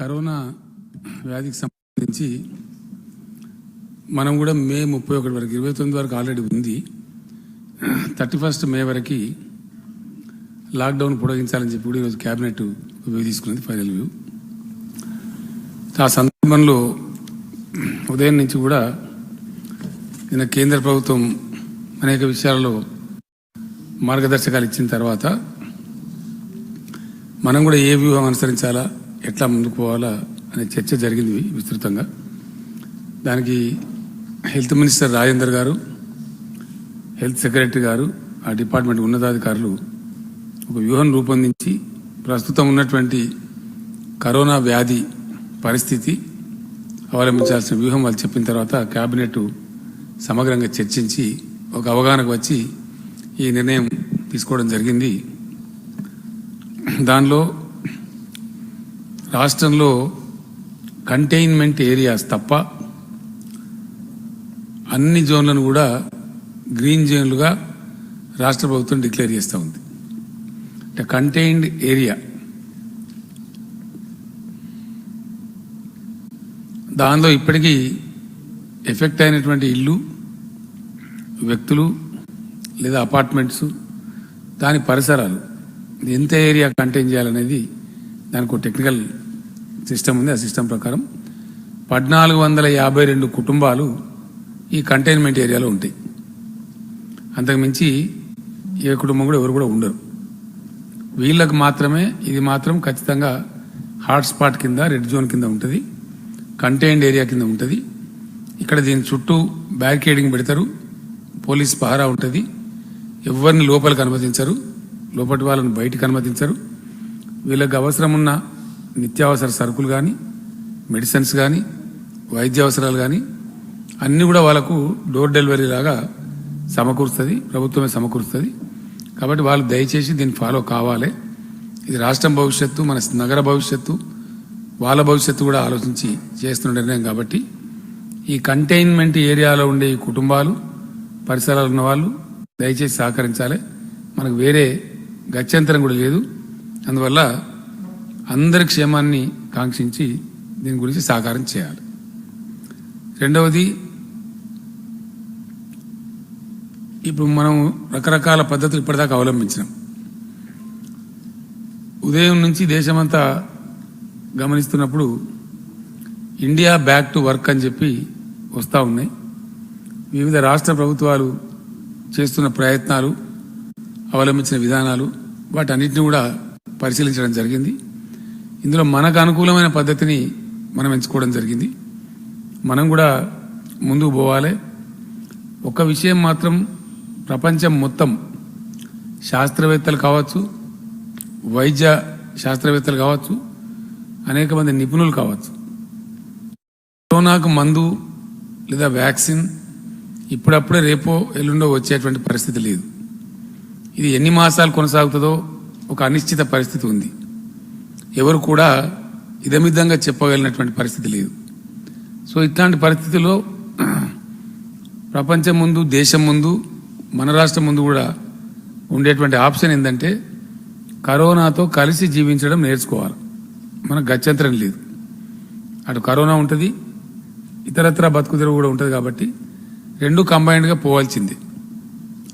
Corona వ్యాధికి సంబంధించి మనం కూడా మే 31 వరకు 29 వరకు ఆల్రెడీ ఉంది. 31 మే వరకు లాక్డౌన్ పొడిగించాలని చెప్పి కూడా ఈరోజు క్యాబినెట్ వ్యూ తీసుకున్నది, ఫైనల్ వ్యూ. ఆ సందర్భంలో ఉదయం నుంచి కూడా నిన్న కేంద్ర ప్రభుత్వం అనేక విషయాలలో మార్గదర్శకాలు ఇచ్చిన తర్వాత మనం కూడా ఏ వ్యూహం అనుసరించాలా, ఎట్లా ముందుకు పోవాలా అనే చర్చ జరిగింది విస్తృతంగా. దానికి హెల్త్ మినిస్టర్ రాజేందర్ గారు, హెల్త్ సెక్రటరీ గారు, ఆ డిపార్ట్మెంట్ ఉన్నతాధికారులు ఒక వ్యూహం రూపొందించి ప్రస్తుతం ఉన్నటువంటి కరోనా వ్యాధి పరిస్థితి అవలంబించాల్సిన వ్యూహం వాళ్ళు చెప్పిన తర్వాత కేబినెట్ సమగ్రంగా చర్చించి ఒక అవగాహనకు వచ్చి ఈ నిర్ణయం తీసుకోవడం జరిగింది. దానిలో రాష్ట్రంలో కంటైన్మెంట్ ఏరియాస్ తప్ప అన్ని జోన్లను కూడా గ్రీన్ జోన్లుగా రాష్ట్ర ప్రభుత్వం డిక్లేర్ చేస్తూ ఉంది. అంటే కంటైన్డ్ ఏరియా, దానిలో ఇప్పటికీ ఎఫెక్ట్ అయినటువంటి ఇల్లు, వ్యక్తులు లేదా అపార్ట్మెంట్స్, దాని పరిసరాలు ఎంత ఏరియా కంటైన్ చేయాలనేది దానికి ఒక టెక్నికల్ సిస్టమ్ ఉంది. ఆ సిస్టమ్ ప్రకారం 1452 కుటుంబాలు ఈ కంటైన్మెంట్ ఏరియాలో ఉంటాయి. అంతకుమించి ఏ కుటుంబం కూడా ఎవరు కూడా ఉండరు. వీళ్ళకు మాత్రమే ఇది మాత్రం ఖచ్చితంగా హాట్స్పాట్ కింద, రెడ్ జోన్ కింద ఉంటుంది, కంటైన్డ్ ఏరియా కింద ఉంటుంది. ఇక్కడ దీని చుట్టూ బ్యారికేడింగ్ పెడతారు, పోలీస్ పహారా ఉంటుంది, ఎవరిని లోపలికి అనుమతించరు, లోపటి వాళ్ళని బయటికి అనుమతించరు. వీళ్ళకి అవసరం ఉన్న నిత్యావసర సరుకులు కానీ, మెడిసిన్స్ కానీ, వైద్య అవసరాలు కానీ అన్నీ కూడా వాళ్ళకు డోర్ డెలివరీ లాగా సమకూరుస్తుంది, ప్రభుత్వమే సమకూరుస్తుంది. కాబట్టి వాళ్ళు దయచేసి దీన్ని ఫాలో కావాలి. ఇది రాష్ట్రం భవిష్యత్తు, మన నగర భవిష్యత్తు, వాళ్ళ భవిష్యత్తు కూడా ఆలోచించి చేస్తున్న నిర్ణయం. కాబట్టి ఈ కంటైన్మెంట్ ఏరియాలో ఉండే ఈ కుటుంబాలు, పరిసరాలు ఉన్న వాళ్ళు దయచేసి సహకరించాలి. మనకు వేరే గత్యంతరం కూడా లేదు. అందువల్ల అందరి క్షేమాన్ని కాంక్షించి దీని గురించి సహకారం చేయాలి. రెండవది, ఇప్పుడు మనం రకరకాల పద్ధతులు ఇప్పటిదాకా అవలంబించినాం. ఉదయం నుంచి దేశమంతా గమనిస్తున్నప్పుడు ఇండియా బ్యాక్ టు వర్క్ అని చెప్పి వస్తూ ఉన్నాయి. వివిధ రాష్ట్ర ప్రభుత్వాలు చేస్తున్న ప్రయత్నాలు, అవలంబించిన విధానాలు, వాటన్నిటిని కూడా పరిశీలించడం జరిగింది. ఇందులో మనకు అనుకూలమైన పద్ధతిని మనం ఎంచుకోవడం జరిగింది. మనం కూడా ముందుకు పోవాలి. ఒక విషయం మాత్రం, ప్రపంచం మొత్తం శాస్త్రవేత్తలు కావచ్చు, వైద్య శాస్త్రవేత్తలు కావచ్చు, అనేక మంది నిపుణులు కావచ్చు, కరోనాకు మందు లేదా వ్యాక్సిన్ ఇప్పుడప్పుడే రేపో ఎల్లుండో వచ్చేటువంటి పరిస్థితి లేదు. ఇది ఎన్ని మాసాలు కొనసాగుతుందో ఒక అనిశ్చిత పరిస్థితి ఉంది. ఎవరు కూడా ఇదమిద్దంగా చెప్పగలిగినటువంటి పరిస్థితి లేదు. సో ఇట్లాంటి పరిస్థితుల్లో ప్రపంచం ముందు, దేశం ముందు, మన రాష్ట్రం ముందు కూడా ఉండేటువంటి ఆప్షన్ ఏంటంటే కరోనాతో కలిసి జీవించడం నేర్చుకోవాలి. మనకు గత్యంతరం లేదు. అటు కరోనా ఉంటుంది, ఇతరత్ర బతుకుదెరువు కూడా ఉంటుంది. కాబట్టి రెండు కంబైన్డ్గా పోవాల్సిందే.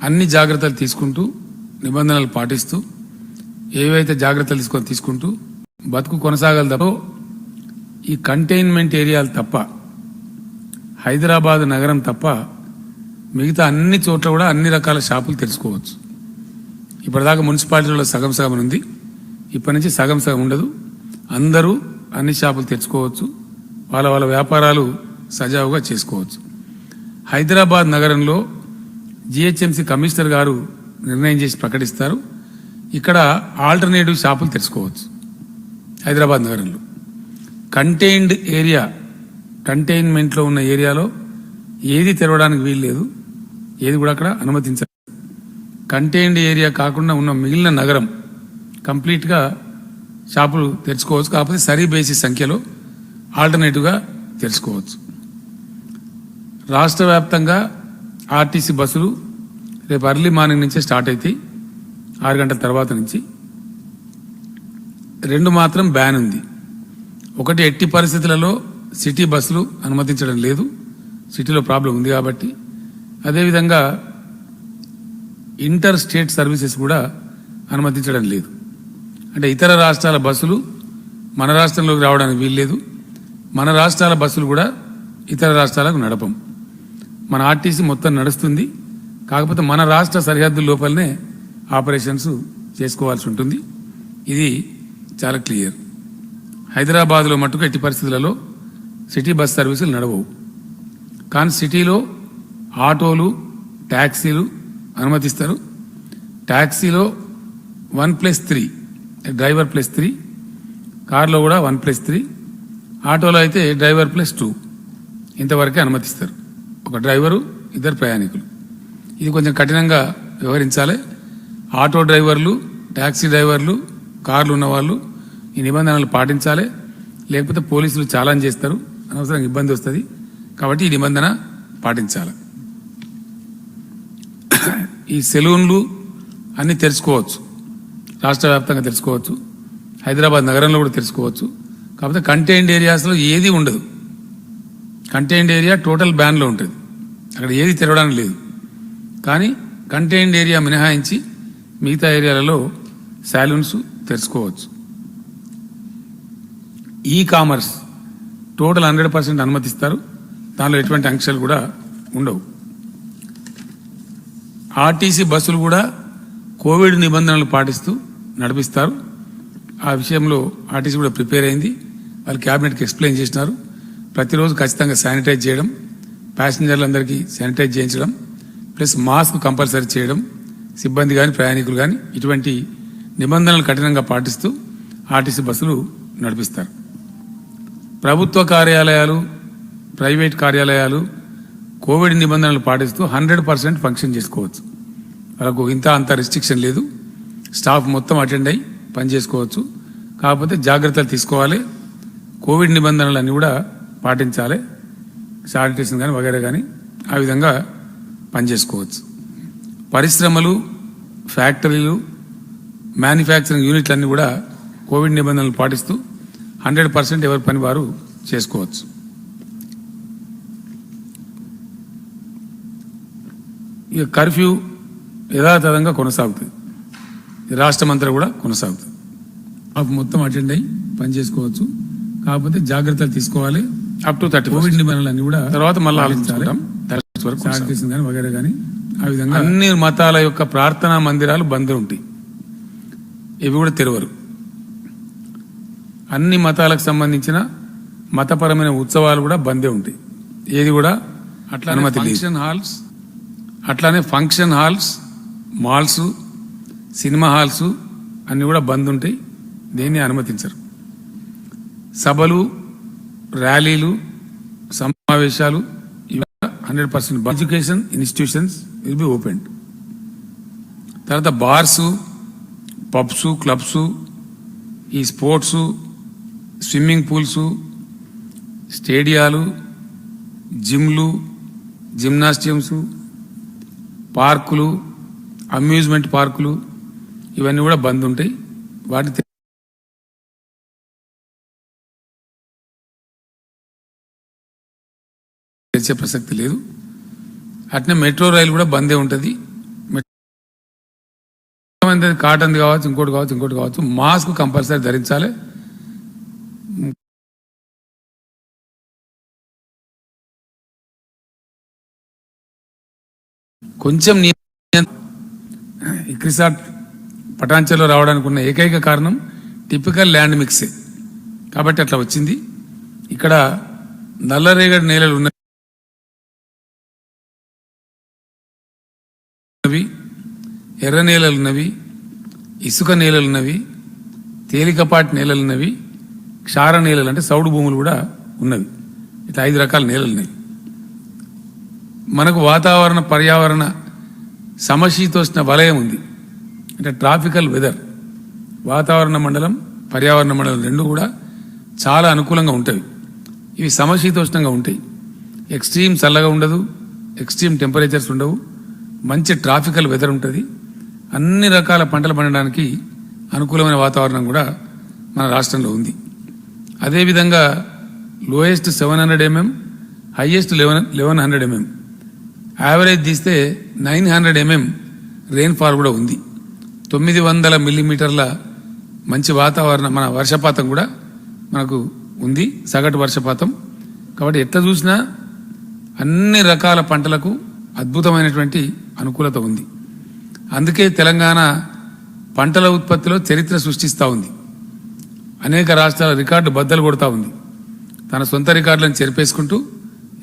అన్ని జాగ్రత్తలు తీసుకుంటూ, నిబంధనలు పాటిస్తూ, ఏవైతే జాగ్రత్తలు తీసుకుంటూ బతుకు కొనసాగలదో ఈ కంటైన్మెంట్ ఏరియాలు తప్ప, హైదరాబాద్ నగరం తప్ప మిగతా అన్ని చోట్ల కూడా అన్ని రకాల షాపులు తెరుచుకోవచ్చు. ఇప్పటిదాకా మున్సిపాలిటీలో సగం సగం ఉంది, ఇప్పటి నుంచి సగం సగం ఉండదు. అందరూ అన్ని షాపులు తెరుచుకోవచ్చు, వాళ్ళ వాళ్ళ వ్యాపారాలు సజావుగా చేసుకోవచ్చు. హైదరాబాద్ నగరంలో జిహెచ్ఎంసీ కమిషనర్ గారు నిర్ణయం చేసి ప్రకటిస్తారు, ఇక్కడ ఆల్టర్నేటివ్ షాపులు తెరుచుకోవచ్చు. హైదరాబాద్ నగరంలో కంటైన్డ్ ఏరియా, కంటైన్మెంట్లో ఉన్న ఏరియాలో ఏది తెరవడానికి వీలు లేదు, ఏది కూడా అక్కడ అనుమతించారు. కంటైన్డ్ ఏరియా కాకుండా ఉన్న మిగిలిన నగరం కంప్లీట్గా షాపులు తెరుచుకోవచ్చు. కాకపోతే సరీ బేసిస్ సంఖ్యలో ఆల్టర్నేటివ్గా తెరుచుకోవచ్చు. రాష్ట్ర వ్యాప్తంగా ఆర్టీసీ బస్సులు రేపు అర్లీ మార్నింగ్ నుంచే స్టార్ట్ అవుతాయి, 6 గంటల తర్వాత నుంచి. 2 మాత్రం బ్యాన్ ఉంది. ఒకటి, ఎట్టి పరిస్థితులలో సిటీ బస్సులు అనుమతించడం లేదు, సిటీలో ప్రాబ్లం ఉంది కాబట్టి. అదేవిధంగా ఇంటర్ స్టేట్ సర్వీసెస్ కూడా అనుమతించడం లేదు. అంటే ఇతర రాష్ట్రాల బస్సులు మన రాష్ట్రంలోకి రావడానికి వీల్లేదు, మన రాష్ట్రాల బస్సులు కూడా ఇతర రాష్ట్రాలకు నడపం. మన ఆర్టీసీ మొత్తం నడుస్తుంది, కాకపోతే మన రాష్ట్ర సరిహద్దుల లోపలనే ఆపరేషన్స్ చేసుకోవాల్సి ఉంటుంది. ఇది చాలా క్లియర్. హైదరాబాద్లో మట్టుకు ఎట్టి పరిస్థితులలో సిటీ బస్ సర్వీసులు నడవవు. కానీ సిటీలో ఆటోలు, ట్యాక్సీలు అనుమతిస్తారు. ట్యాక్సీలో 1+3, డ్రైవర్ +3, కార్లో కూడా 1+3, ఆటోలో అయితే డ్రైవర్ +2 ఇంతవరకే అనుమతిస్తారు. ఒక డ్రైవరు, 2 ప్రయాణికులు. ఇది కొంచెం కఠినంగా వ్యవహరించాలి. ఆటో డ్రైవర్లు, ట్యాక్సీ డ్రైవర్లు, కార్లు ఉన్నవాళ్ళు ఈ నిబంధనలు పాటించాలి. లేకపోతే పోలీసులు చాలాన్ చేస్తారు, అనవసరంగా ఇబ్బంది వస్తుంది. కాబట్టి ఈ నిబంధన పాటించాలి. ఈ సెలూన్లు అన్ని తెరుచుకోవచ్చు, రాష్ట్ర వ్యాప్తంగా తెరుచుకోవచ్చు, హైదరాబాద్ నగరంలో కూడా తెరుచుకోవచ్చు. కాకపోతే కంటైన్డ్ ఏరియాస్లో ఏది ఉండదు. కంటైన్డ్ ఏరియా టోటల్ బ్యాన్లో ఉంటుంది, అక్కడ ఏది తెరవడానికి లేదు. కానీ కంటైన్డ్ ఏరియా మినహాయించి మిగతా ఏరియాలలో సెలూన్స్ తెరుచుకోవచ్చు. ఈ కామర్స్ టోటల్ 100% అనుమతిస్తారు, దానిలో ఎటువంటి ఆంక్షలు కూడా ఉండవు. ఆర్టీసీ బస్సులు కూడా కోవిడ్ నిబంధనలు పాటిస్తూ నడిపిస్తారు. ఆ విషయంలో ఆర్టీసీ కూడా ప్రిపేర్ అయింది. వాళ్ళు క్యాబినెట్కి ఎక్స్ప్లెయిన్ చేసినారు. ప్రతిరోజు ఖచ్చితంగా శానిటైజ్ చేయడం, ప్యాసింజర్లందరికీ శానిటైజ్ చేయించడం, ప్లస్ మాస్క్ కంపల్సరీ చేయడం, సిబ్బంది కానీ ప్రయాణికులు కానీ ఇటువంటి నిబంధనలు కఠినంగా పాటిస్తూ ఆర్టీసీ బస్సులు నడిపిస్తారు. ప్రభుత్వ కార్యాలయాలు, ప్రైవేట్ కార్యాలయాలు కోవిడ్ నిబంధనలు పాటిస్తూ 100% ఫంక్షన్ చేసుకోవచ్చు. వాళ్ళకు ఇంత అంత రిస్ట్రిక్షన్ లేదు, స్టాఫ్ మొత్తం అటెండ్ అయ్యి పని చేసుకోవచ్చు. కాకపోతే జాగ్రత్తలు తీసుకోవాలి, కోవిడ్ నిబంధనలన్నీ కూడా పాటించాలి, శానిటేషన్ కానీ వగైరా కానీ ఆ విధంగా పనిచేసుకోవచ్చు. పరిశ్రమలు, ఫ్యాక్టరీలు, మ్యానుఫ్యాక్చరింగ్ యూనిట్లన్నీ కూడా కోవిడ్ నిబంధనలు పాటిస్తూ 100% ఎవరి పని వారు చేసుకోవచ్చు. ఇక కర్ఫ్యూ యథాతథంగా కొనసాగుతుంది, రాష్ట్రమంతా కూడా కొనసాగుతుంది. మొత్తం అటెండ్ అయ్యి పని చేసుకోవచ్చు. కాకపోతే జాగ్రత్తలు తీసుకోవాలి. అప్ టు 30 కోవిడ్ నిబంధనలన్నీ కూడా తర్వాత మళ్ళీ ఆలోచించాలి. శానిటేషన్ కానీ వగైరా కానీ ఆ విధంగా అన్ని మతాల యొక్క ప్రార్థనా మందిరాలు బంద్ ఉంటాయి, ఇవి కూడా తెరవరు. అన్ని మతాలకు సంబంధించిన మతపరమైన ఉత్సవాలు కూడా బందే ఉంటాయి, ఏది కూడా అట్లా అనుమతి లేదు. అట్లానే function halls, malls, cinema halls అన్ని కూడా బంద్ ఉంటాయి, దేన్ని అనుమతించరు. సభలు, ర్యాలీలు, సమావేశాలు 100%. Education institutions will be open. తర్వాత బార్స్, పబ్స్, క్లబ్స్, ఈ స్పోర్ట్స్, స్విమ్మింగ్ పూల్స్, స్టేడియాలు, జిమ్లు, జిమ్నాస్టియమ్స్, పార్కులు, అమ్యూజ్మెంట్ పార్కులు ఇవన్నీ కూడా బంద్ ఉంటాయి. వాటి తెరిచే ప్రసక్తి లేదు. అట్నే మెట్రో రైలు కూడా బందే ఉంటుంది. కాటన్ కావచ్చు, ఇంకోటి కావచ్చు, మాస్క్ కంపల్సరీ ధరించాలి. కొంచెం ఇక్రిసాట్ పటాన్చెరులో రావడానికి ఉన్న ఏకైక కారణం టిపికల్ ల్యాండ్ మిక్సే కాబట్టి అట్లా వచ్చింది. ఇక్కడ నల్లరేగడి నేలలు ఉన్నవి, ఎర్ర నేలలున్నవి, ఇసుక నేలలున్నవి, తేలికపాటి నేలలున్నవి, క్షార నేలలు అంటే సౌడు భూములు కూడా ఉన్నవి. ఇట్లా 5 రకాల నేలలున్నాయి. మనకు వాతావరణ పర్యావరణ సమశీతోష్ణ వలయం ఉంది, అంటే ట్రాపికల్ వెదర్. వాతావరణ మండలం, పర్యావరణ మండలం రెండు కూడా చాలా అనుకూలంగా ఉంటాయి. ఇవి సమశీతోష్ణంగా ఉంటాయి. ఎక్స్ట్రీమ్ చల్లగా ఉండదు, ఎక్స్ట్రీమ్ టెంపరేచర్స్ ఉండవు, మంచి ట్రాపికల్ వెదర్ ఉంటుంది. అన్ని రకాల పంటలు పండడానికి అనుకూలమైన వాతావరణం కూడా మన రాష్ట్రంలో ఉంది. అదేవిధంగా lowest 700 mm, highest 1100 mm, average తీస్తే 900 mm రెయిన్ఫాల్ కూడా ఉంది. 900 మిల్లీమీటర్ల మంచి వాతావరణం, మన వర్షపాతం కూడా మనకు ఉంది, సగటు వర్షపాతం. కాబట్టి ఎట్లా చూసినా అన్ని రకాల పంటలకు అద్భుతమైనటువంటి అనుకూలత ఉంది. అందుకే తెలంగాణ పంటల ఉత్పత్తిలో చరిత్ర సృష్టిస్తూ ఉంది. అనేక రాష్ట్రాల రికార్డు బద్దలు కొడతా ఉంది. తన సొంత రికార్డులను చెరిపేసుకుంటూ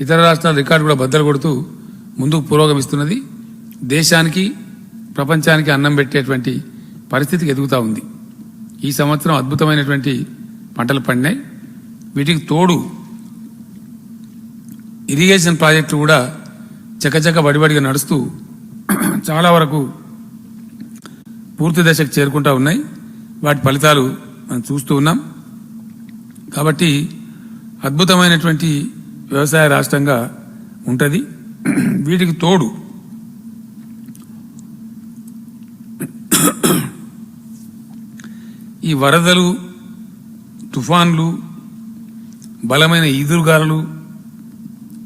ఇతర రాష్ట్రాల రికార్డు కూడా బద్దలు కొడుతూ ముందుకు పురోగమిస్తున్నది. దేశానికి, ప్రపంచానికి అన్నం పెట్టేటువంటి పరిస్థితికి ఎదుగుతూ ఉంది. ఈ సంవత్సరం అద్భుతమైనటువంటి పంటలు పండినాయి. వీటికి తోడు ఇరిగేషన్ ప్రాజెక్టులు కూడా చకచక బడిబడిగా నడుస్తూ చాలా వరకు పూర్తి దశకు చేరుకుంటా ఉన్నాయి. వాటి ఫలితాలు మనం చూస్తూ ఉన్నాం. కాబట్టి అద్భుతమైనటువంటి వ్యవసాయ రాష్ట్రంగా ఉంటుంది. వీటికి తోడు ఈ వరదలు, తుఫాన్లు, బలమైన ఈదురుగాలులు,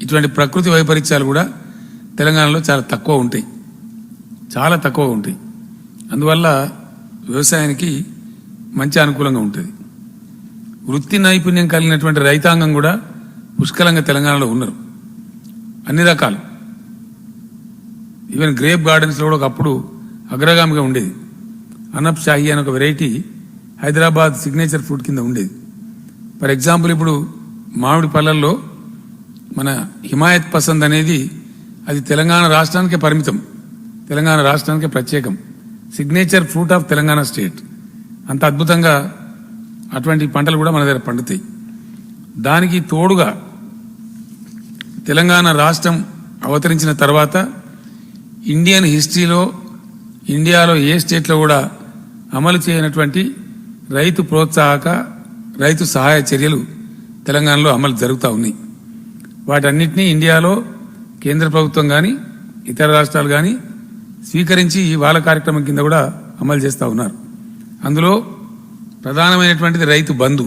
ఇటువంటి ప్రకృతి వైపరీత్యాలు కూడా తెలంగాణలో చాలా తక్కువ ఉంటాయి, చాలా తక్కువ ఉంటాయి. అందువల్ల వ్యవసాయానికి మంచి అనుకూలంగా ఉంటుంది. వృత్తి నైపుణ్యం కలిగినటువంటి రైతాంగం కూడా పుష్కలంగా తెలంగాణలో ఉన్నారు, అన్ని రకాలు. ఈవెన్ గ్రేప్ గార్డెన్స్లో కూడా ఒకప్పుడు అగ్రగామిగా ఉండేది. అనబ్ షాహీ అనే ఒక వెరైటీ హైదరాబాద్ సిగ్నేచర్ ఫ్రూట్ కింద ఉండేది. ఫర్ ఎగ్జాంపుల్ ఇప్పుడు మామిడి పళ్ళల్లో మన హిమాయత్ పసంద్ అనేది అది తెలంగాణ రాష్ట్రానికే పరిమితం, తెలంగాణ రాష్ట్రానికే ప్రత్యేకం, signature fruit of Telangana state. అంత అద్భుతంగా అటువంటి పంటలు కూడా మన దగ్గర పండుతాయి. దానికి తోడుగా తెలంగాణ రాష్ట్రం అవతరించిన తర్వాత ఇండియన్ హిస్టరీలో ఇండియాలో ఏ స్టేట్లో కూడా అమలు చేయనటువంటి రైతు ప్రోత్సాహక, రైతు సహాయ చర్యలు తెలంగాణలో అమలు జరుగుతూ ఉన్నాయి. వాటన్నిటినీ ఇండియాలో కేంద్ర ప్రభుత్వం కానీ ఇతర రాష్ట్రాలు కానీ స్వీకరించి వాళ్ళ కార్యక్రమం కింద కూడా అమలు చేస్తూ ఉన్నారు. అందులో ప్రధానమైనటువంటిది రైతు బంధు.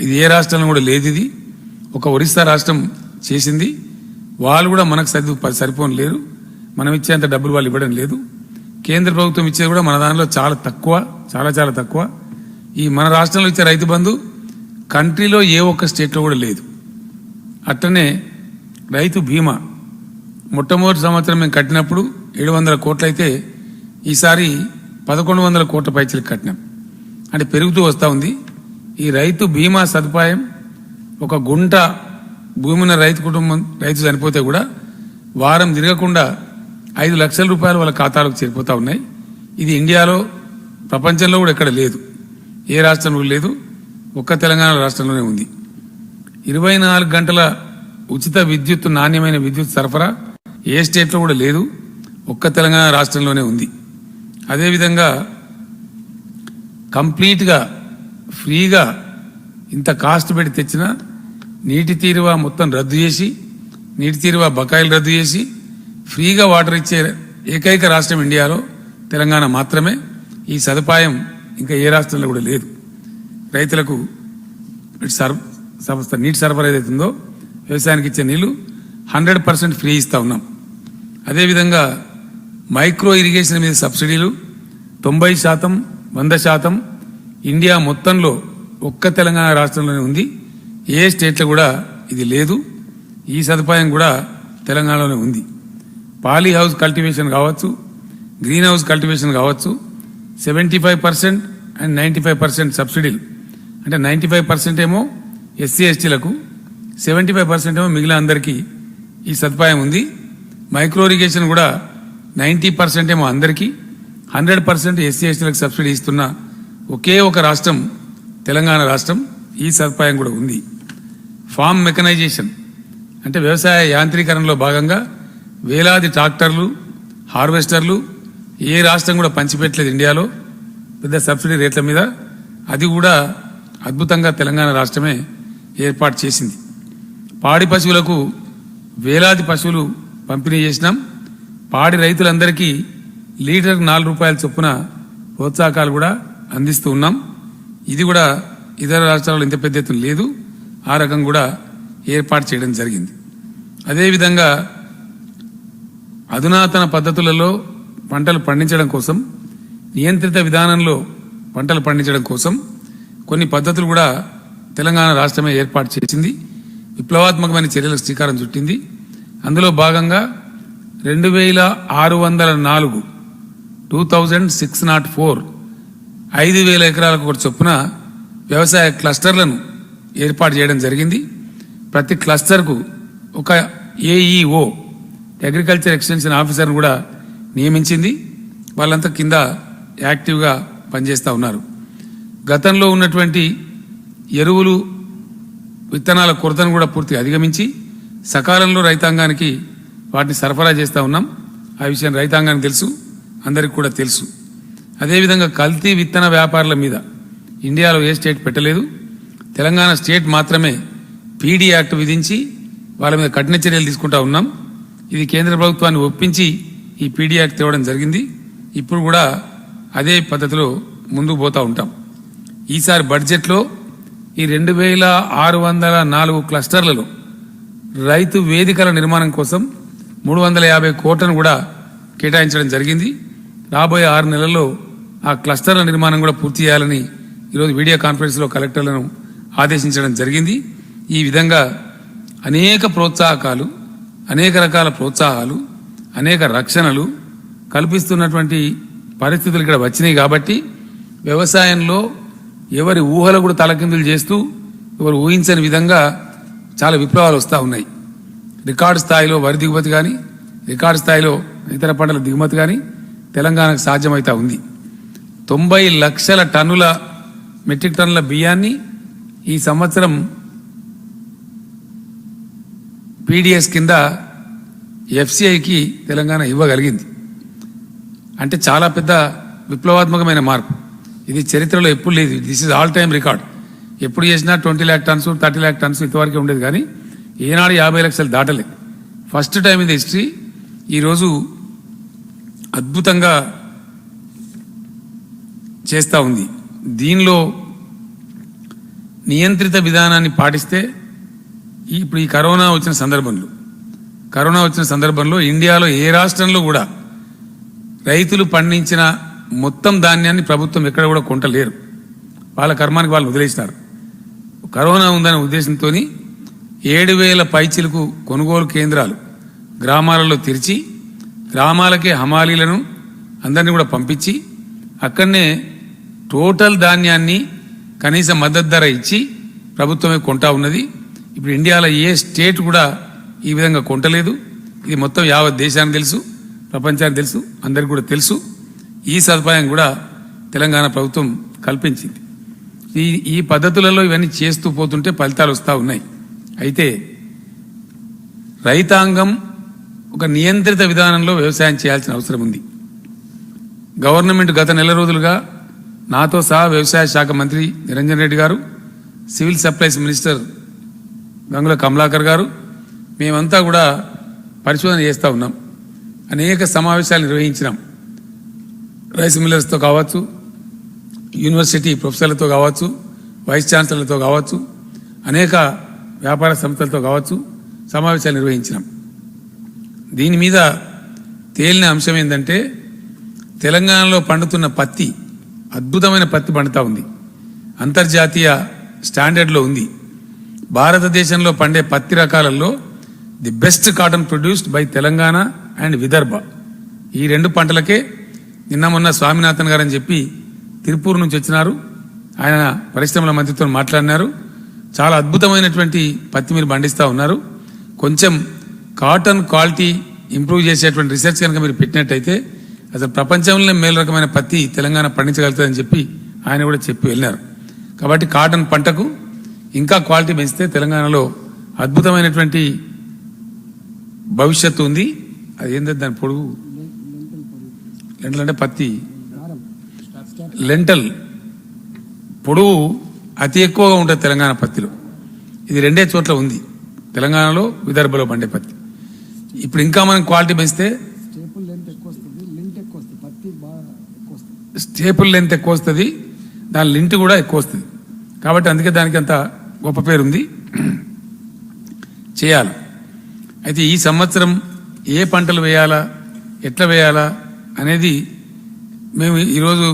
ఇది ఏ రాష్ట్రంలో కూడా లేదు. ఇది ఒక ఒరిస్సా రాష్ట్రం చేసింది. వాళ్ళు కూడా మనకు సరిపోని లేరు, మనం ఇచ్చేంత డబ్బులు వాళ్ళు ఇవ్వడం లేదు. కేంద్ర ప్రభుత్వం ఇచ్చేది కూడా మన దానిలో చాలా తక్కువ, చాలా చాలా తక్కువ. ఈ మన రాష్ట్రంలో ఇచ్చే రైతు బంధు కంట్రీలో ఏ ఒక్క స్టేట్లో కూడా లేదు. అట్లనే రైతు బీమా మొట్టమొదటి సంవత్సరం మేము కట్టినప్పుడు 700 కోట్లు అయితే ఈసారి 1100 కోట్ల పైచలకు కట్టినాం. అంటే పెరుగుతూ వస్తూ ఉంది. ఈ రైతు బీమా సదుపాయం ఒక గుంట భూమి ఉన్న రైతు కుటుంబం, రైతు చనిపోతే కూడా వారం తిరగకుండా 5 లక్షల రూపాయలు వాళ్ళ ఖాతాలకు చేరిపోతా ఉన్నాయి. ఇది ఇండియాలో, ప్రపంచంలో కూడా ఎక్కడ లేదు, ఏ రాష్ట్రంలో లేదు, ఒక్క తెలంగాణ రాష్ట్రంలోనే ఉంది. 24 గంటల ఉచిత విద్యుత్, నాణ్యమైన విద్యుత్ సరఫరా ఏ స్టేట్లో కూడా లేదు, ఒక్క తెలంగాణ రాష్ట్రంలోనే ఉంది. అదేవిధంగా కంప్లీట్గా ఫ్రీగా ఇంత కాస్ట్ పెట్టి తెచ్చిన నీటి తీరువా మొత్తం రద్దు చేసి, నీటి తీరువా బకాయిలు రద్దు చేసి ఫ్రీగా వాటర్ ఇచ్చే ఏకైక రాష్ట్రం ఇండియాలో తెలంగాణ మాత్రమే. ఈ సదుపాయం ఇంకా ఏ రాష్ట్రంలో కూడా లేదు. రైతులకు నీటి సరఫరా ఏదైతుందో వ్యవసాయానికి ఇచ్చే నీళ్లు 100% ఫ్రీ ఇస్తా ఉన్నాం. అదేవిధంగా మైక్రో ఇరిగేషన్ మీద సబ్సిడీలు 90%, 100% ఇండియా మొత్తంలో ఒక్క తెలంగాణ రాష్ట్రంలోనే ఉంది, ఏ స్టేట్లో కూడా ఇది లేదు. ఈ సదుపాయం కూడా తెలంగాణలోనే ఉంది. పాలీ హౌస్ కల్టివేషన్ కావచ్చు, గ్రీన్ హౌస్ కల్టివేషన్ కావచ్చు, 75% అండ్ 95% సబ్సిడీలు. అంటే 95% ఏమో ఎస్సీ ఎస్టీలకు, 75% ఏమో మిగిలిన అందరికీ ఈ సదుపాయం ఉంది. మైక్రో ఇరిగేషన్ కూడా 90% ఏమో అందరికీ, 100% ఎస్సీ ఎస్టీలకు సబ్సిడీ ఇస్తున్న ఒకే ఒక రాష్ట్రం తెలంగాణ రాష్ట్రం. ఈ సదుపాయం కూడా ఉంది. ఫార్మ్ మెకనైజేషన్ అంటే వ్యవసాయ యాంత్రీకరణలో భాగంగా వేలాది ట్రాక్టర్లు, హార్వెస్టర్లు ఏ రాష్ట్రం కూడా పంచిపెట్టలేదు ఇండియాలో పెద్ద సబ్సిడీ రేట్ల మీద. అది కూడా అద్భుతంగా తెలంగాణ రాష్ట్రమే ఏర్పాటు చేసింది. పాడి పశువులకు వేలాది పశువులు పంపిణీ చేసినాం. పాడి రైతులందరికీ లీటర్కు 4 రూపాయల చొప్పున ప్రోత్సాహకాలు కూడా అందిస్తూ ఉన్నాం. ఇది కూడా ఇతర రాష్ట్రాల్లో ఇంత పెద్ద ఎత్తున లేదు. ఆ రకం కూడా ఏర్పాటు చేయడం జరిగింది. అదేవిధంగా అధునాతన పద్ధతులలో పంటలు పండించడం కోసం, నియంత్రిత విధానంలో పంటలు పండించడం కోసం కొన్ని పద్ధతులు కూడా తెలంగాణ రాష్ట్రమే ఏర్పాటు చేసింది. విప్లవాత్మకమైన చర్యలకు శ్రీకారం చుట్టింది. అందులో భాగంగా 2604 2604 5,000 ఎకరాలకు ఒక చొప్పున వ్యవసాయ క్లస్టర్లను ఏర్పాటు చేయడం జరిగింది. ప్రతి క్లస్టర్కు ఒక ఏఈఓ అగ్రికల్చర్ ఎక్స్టెన్షన్ ఆఫీసర్ను కూడా నియమించింది. వాళ్ళంతా కింద యాక్టివ్గా పనిచేస్తూ ఉన్నారు. గతంలో ఉన్నటువంటి ఎరువులు విత్తనాల కొరతను కూడా పూర్తిగా అధిగమించి సకాలంలో రైతాంగానికి వాటిని సరఫరా చేస్తూ ఉన్నాం. ఆ విషయం రైతాంగానికి తెలుసు, అందరికి కూడా తెలుసు. అదేవిధంగా కల్తీ విత్తన వ్యాపారుల మీద ఇండియాలో ఏ స్టేట్ పెట్టలేదు. తెలంగాణ స్టేట్ మాత్రమే పీడీ యాక్ట్ విధించి వాళ్ళ మీద కఠిన చర్యలు తీసుకుంటా ఉన్నాం. ఇది కేంద్ర ప్రభుత్వాన్ని ఒప్పించి ఈ పీడీ యాక్ట్ తేవడం జరిగింది. ఇప్పుడు కూడా అదే పద్ధతిలో ముందుకు పోతూ ఉంటాం. ఈసారి బడ్జెట్లో ఈ 2604 క్లస్టర్లలో రైతు వేదికల నిర్మాణం కోసం 350 కోట్లను కూడా కేటాయించడం జరిగింది. రాబోయే 6 నెలల్లో ఆ క్లస్టర్ల నిర్మాణం కూడా పూర్తి చేయాలని ఈరోజు వీడియో కాన్ఫరెన్స్లో కలెక్టర్లను ఆదేశించడం జరిగింది. ఈ విధంగా అనేక ప్రోత్సాహకాలు, అనేక రకాల ప్రోత్సాహాలు, అనేక రక్షణలు కల్పిస్తున్నటువంటి పరిస్థితులు ఇక్కడ వచ్చినాయి. కాబట్టి వ్యవసాయంలో ఎవరి ఊహలు కూడా తలకిందులు చేస్తూ ఎవరు ఊహించని విధంగా చాలా విప్లవాలు వస్తూ ఉన్నాయి. రికార్డు స్థాయిలో వరి దిగుమతి కానీ, రికార్డు స్థాయిలో ఇతర పంటల దిగుమతి కానీ తెలంగాణకు సాధ్యమవుతా ఉంది. 90 లక్షల టన్నుల మెట్రిక్ టన్నుల బియ్యాన్ని ఈ సంవత్సరం పీడీఎస్ కింద ఎఫ్సిఐకి తెలంగాణ ఇవ్వగలిగింది. అంటే చాలా పెద్ద విప్లవాత్మకమైన మార్పు. ఇది చరిత్రలో ఎప్పుడు లేదు. This is all time record. ఎప్పుడు చేసినా 20 lakh టన్స్ 30 lakh టన్స్ ఇంతవరకే ఉండేది, కానీ ఏనాడు 50 లక్షలు దాటలేదు. First time in the history ఈరోజు అద్భుతంగా చేస్తూ ఉంది. దీనిలో నియంత్రిత విధానాన్ని పాటిస్తే ఇప్పుడు ఈ కరోనా వచ్చిన సందర్భంలో ఇండియాలో ఏ రాష్ట్రంలో కూడా రైతులు పండించిన మొత్తం ధాన్యాన్ని ప్రభుత్వం ఎక్కడ కూడా కొంటలేరు. వాళ్ళ కర్మానికి వాళ్ళు వదిలేసినారు. కరోనా ఉందనే ఉద్దేశంతో 7,000 పైచిలకు కొనుగోలు కేంద్రాలు గ్రామాలలో తెరిచి గ్రామాలకే హమాలీలను అందరినీ కూడా పంపించి అక్కడనే టోటల్ ధాన్యాన్ని కనీస మద్దతు ధర ఇచ్చి ప్రభుత్వమే కొంటా ఉన్నది. ఇప్పుడు ఇండియాలో ఏ స్టేట్ కూడా ఈ విధంగా కొంటలేదు. ఇది మొత్తం యావత్ దేశానికి తెలుసు, ప్రపంచానికి తెలుసు, అందరికి కూడా తెలుసు. ఈ సదుపాయం కూడా తెలంగాణ ప్రభుత్వం కల్పించింది. ఈ పద్ధతులలో ఇవన్నీ చేస్తూ పోతుంటే ఫలితాలు వస్తూ ఉన్నాయి. అయితే రైతాంగం ఒక నియంత్రిత విధానంలో వ్యవసాయం చేయాల్సిన అవసరం ఉంది. గవర్నమెంట్ గత నెల రోజులుగా నాతో సహా వ్యవసాయ శాఖ మంత్రి నిరంజన్ రెడ్డి గారు, civil supplies minister Gangula Kamalakar గారు, మేమంతా కూడా పరిశోధన చేస్తూ ఉన్నాం. అనేక సమావేశాలు నిర్వహించినాం. రైస్ మిల్లర్స్తో కావచ్చు, యూనివర్సిటీ ప్రొఫెసర్లతో కావచ్చు, వైస్ ఛాన్సలర్లతో కావచ్చు, అనేక వ్యాపార సంస్థలతో కావచ్చు సమావేశాలు నిర్వహించినాం. దీని మీద తేలిన అంశం ఏంటంటే తెలంగాణలో పండుతున్న పత్తి అద్భుతమైన పత్తి పండుతా ఉంది. అంతర్జాతీయ స్టాండర్డ్లో ఉంది. భారతదేశంలో పండే పత్తి రకాలలో the best cotton produced by Telangana and Vidarbha. ఈ 2 పంటలకే నిన్న మొన్న స్వామినాథన్ గారు అని చెప్పి తిరుపూర్ నుంచి వచ్చినారు. ఆయన పరిశ్రమల మంత్రితో మాట్లాడినారు. చాలా అద్భుతమైనటువంటి పత్తి మీరు పండిస్తూ ఉన్నారు. కొంచెం కాటన్ క్వాలిటీ ఇంప్రూవ్ చేసేటువంటి రీసెర్చ్ కనుక మీరు పెట్టినట్టయితే అసలు ప్రపంచంలో మేలు రకమైన పత్తి తెలంగాణ పండించగలుగుతుందని చెప్పి ఆయన కూడా చెప్పి వెళ్ళినారు. కాబట్టి కాటన్ పంటకు ఇంకా క్వాలిటీ పెంచితే తెలంగాణలో అద్భుతమైనటువంటి భవిష్యత్తు ఉంది. అది ఏంటంటే దాని పొడుగు లెంటల్ అంటే పత్తి లెంటల్ పొడుగు అతి ఎక్కువగా ఉంటుంది తెలంగాణ పత్తిలో. ఇది 2 చోట్ల ఉంది, తెలంగాణలో విదర్భలో పండే పత్తి. ఇప్పుడు ఇంకా మనం క్వాలిటీ పెంచితే స్టేపుల్ లెంత్ ఎక్కువ వస్తుంది, దాని లింట్ కూడా ఎక్కువ వస్తుంది. కాబట్టి అందుకే దానికి అంత గొప్ప పేరుంది, చేయాలి. అయితే ఈ సంవత్సరం ఏ పంటలు వేయాలా, ఎట్లా వేయాలా అనేది మేము ఈరోజు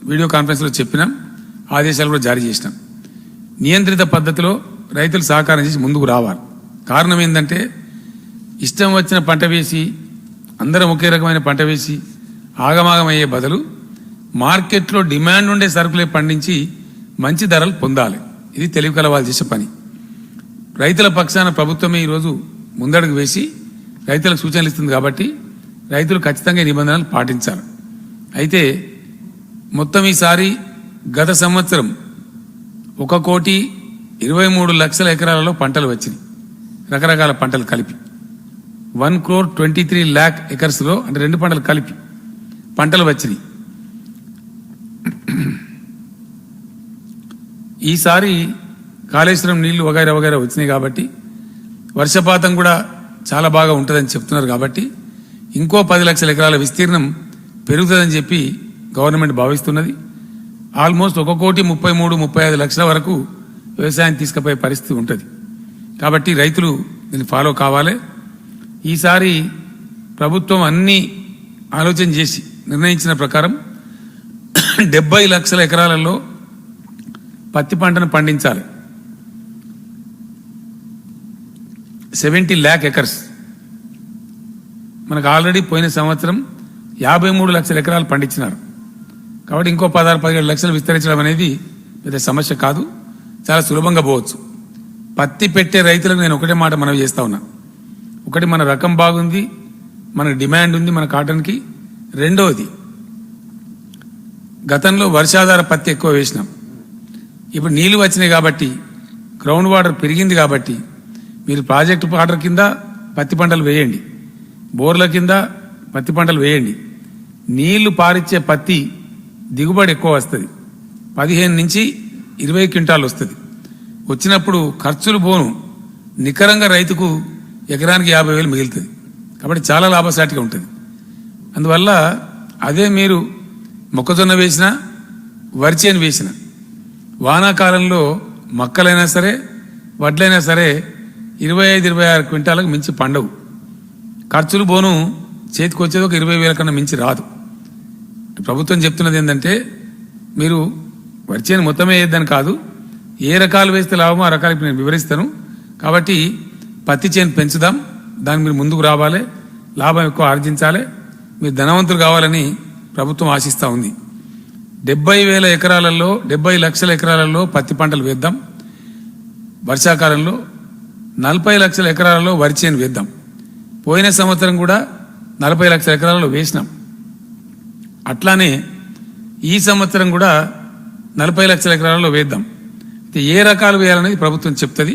వీడియో కాన్ఫరెన్స్లో చెప్పినాం, ఆదేశాలు కూడా జారీ చేసినాం. నియంత్రిత పద్ధతిలో రైతులు సహకారం చేసి ముందుకు రావాలి. కారణం ఏంటంటే ఇష్టం వచ్చిన పంట వేసి అందరం ఒకే రకమైన పంట వేసి ఆగమాగమయ్యే బదులు మార్కెట్లో డిమాండ్ ఉండే సరుకులే పండించి మంచి ధరలు పొందాలి. ఇది తెలివి కలవాళ్ళు చేసే పని. రైతుల పక్షాన ప్రభుత్వమే ఈరోజు ముందడుగు వేసి రైతులకు సూచనలు ఇస్తుంది కాబట్టి రైతులు ఖచ్చితంగా నిబంధనలు పాటించాలి. అయితే మొత్తం ఈసారి గత సంవత్సరం 1,23,00,000 ఎకరాలలో పంటలు వచ్చినాయి, రకరకాల పంటలు కలిపి 1,23,00,000 ఎకర్స్లో, అంటే రెండు పంటలు కలిపి పంటలు వచ్చినాయి. ఈసారి కాళేశ్వరం నీళ్లు వగైరా వగైరా వచ్చినాయి కాబట్టి వర్షపాతం కూడా చాలా బాగా ఉంటుందని చెప్తున్నారు కాబట్టి ఇంకో 10 లక్షల ఎకరాల విస్తీర్ణం పెరుగుతుందని చెప్పి గవర్నమెంట్ భావిస్తున్నది. ఆల్మోస్ట్ 1,33,35 లక్షల వరకు వ్యవసాయం తీసుకుపోయే పరిస్థితి ఉంటుంది. కాబట్టి రైతులు దీన్ని ఫాలో కావాలి. ఈసారి ప్రభుత్వం అన్ని ఆలోచన చేసి నిర్ణయించిన ప్రకారం 70 లక్షల ఎకరాలలో పత్తి పంటను పండించాలి. 70 lakh ఎకర్స్. మనకు ఆల్రెడీ పోయిన సంవత్సరం 53 లక్షల ఎకరాలు పండించినారు. కాబట్టి ఇంకో 16-17 లక్షలు విస్తరించడం అనేది పెద్ద సమస్య కాదు, చాలా సులభంగా పోవచ్చు. పత్తి పెట్టే రైతులకు నేను ఒకటే మాట మనవి చేస్తా ఉన్నా. ఒకటి, మన రకం బాగుంది, మనకు డిమాండ్ ఉంది మన కాటన్కి. రెండవది, గతంలో వర్షాధార పత్తి ఎక్కువ వేసినాం. ఇప్పుడు నీళ్లు వచ్చినాయి కాబట్టి, గ్రౌండ్ వాటర్ పెరిగింది కాబట్టి మీరు ప్రాజెక్టు వాటర్ కింద పత్తి పంటలు వేయండి, బోర్ల కింద పత్తి పంటలు వేయండి. నీళ్లు పారిచ్చే పత్తి దిగుబడి ఎక్కువ వస్తుంది, 15 నుంచి 20 క్వింటాలు వస్తుంది. వచ్చినప్పుడు ఖర్చులు పోను, నికరంగా రైతుకు ఎకరానికి 50,000 మిగులుతుంది. కాబట్టి చాలా లాభసాటిగా ఉంటుంది. అందువల్ల అదే మీరు మొక్కజొన్న వేసినా, వరిచేను వేసినా, వానాకాలంలో మొక్కలైనా సరే వడ్లైనా సరే 25-26 క్వింటాలకు మించి పండవు. ఖర్చులు పోను, చేతికి వచ్చేది ఒక 20,000 కన్నా మించి రాదు. ప్రభుత్వం చెప్తున్నది ఏంటంటే మీరు వరిచేను మొత్తమే వేయద్దని కాదు, ఏ రకాలు వేస్తే లాభమో ఆ రకాలకు నేను వివరిస్తాను. కాబట్టి పత్తి చేను పెంచుదాం, దానికి మీరు ముందుకు రావాలి, లాభం ఎక్కువ ఆర్జించాలి, మీరు ధనవంతులు కావాలని ప్రభుత్వం ఆశిస్తూ ఉంది. 70,000 ఎకరాలలో 70 లక్షల ఎకరాలలో పత్తి పంటలు వేద్దాం. వర్షాకాలంలో 40 లక్షల ఎకరాలలో వరి చేను వేద్దాం. పోయిన సంవత్సరం కూడా 40 లక్షల ఎకరాలలో వేసినాం. అట్లానే ఈ సంవత్సరం కూడా 40 లక్షల ఎకరాలలో వేద్దాం. ఏ రకాలు వేయాలనేది ప్రభుత్వం చెప్తుంది,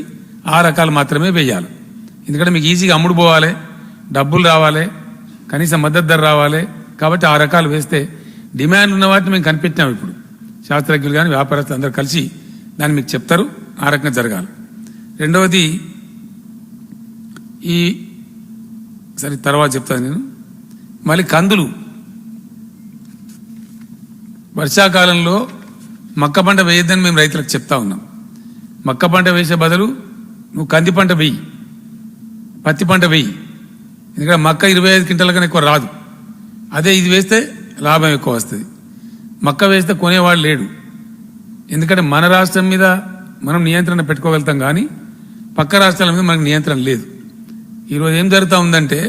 ఆ రకాలు మాత్రమే వేయాలి. ఎందుకంటే మీకు ఈజీగా అమ్ముడు పోవాలి, డబ్బులు రావాలి, కనీసం మద్దతు ధర రావాలి. కాబట్టి ఆ రకాలు వేస్తే డిమాండ్ ఉన్న వాటిని మేము కనిపెట్టినాం. ఇప్పుడు శాస్త్రజ్ఞులు కానీ వ్యాపారస్తులు అందరూ కలిసి దాన్ని మీకు చెప్తారు, ఆ రకంగా జరగాలి. రెండవది, ఈ సరే తర్వాత చెప్తాను నేను. మళ్ళీ కందులు వర్షాకాలంలో మక్క పంట వేయద్దని మేము రైతులకు చెప్తా ఉన్నాం. మక్క పంట వేసే బదులు నువ్వు కంది పంట వేయి, పత్తి పంట వేయి. ఎందుకంటే మక్క 25 క్వింటాల కన్నా ఎక్కువ రాదు. అదే ఇది వేస్తే లాభం ఎక్కువ వస్తుంది. మక్క వేస్తే కొనేవాడు లేడు. ఎందుకంటే మన రాష్ట్రం మీద మనం నియంత్రణ పెట్టుకోగలుగుతాం, కానీ పక్క రాష్ట్రాల మీద మనకు నియంత్రణ లేదు. ఈరోజు ఏం జరుగుతూ ఉందంటే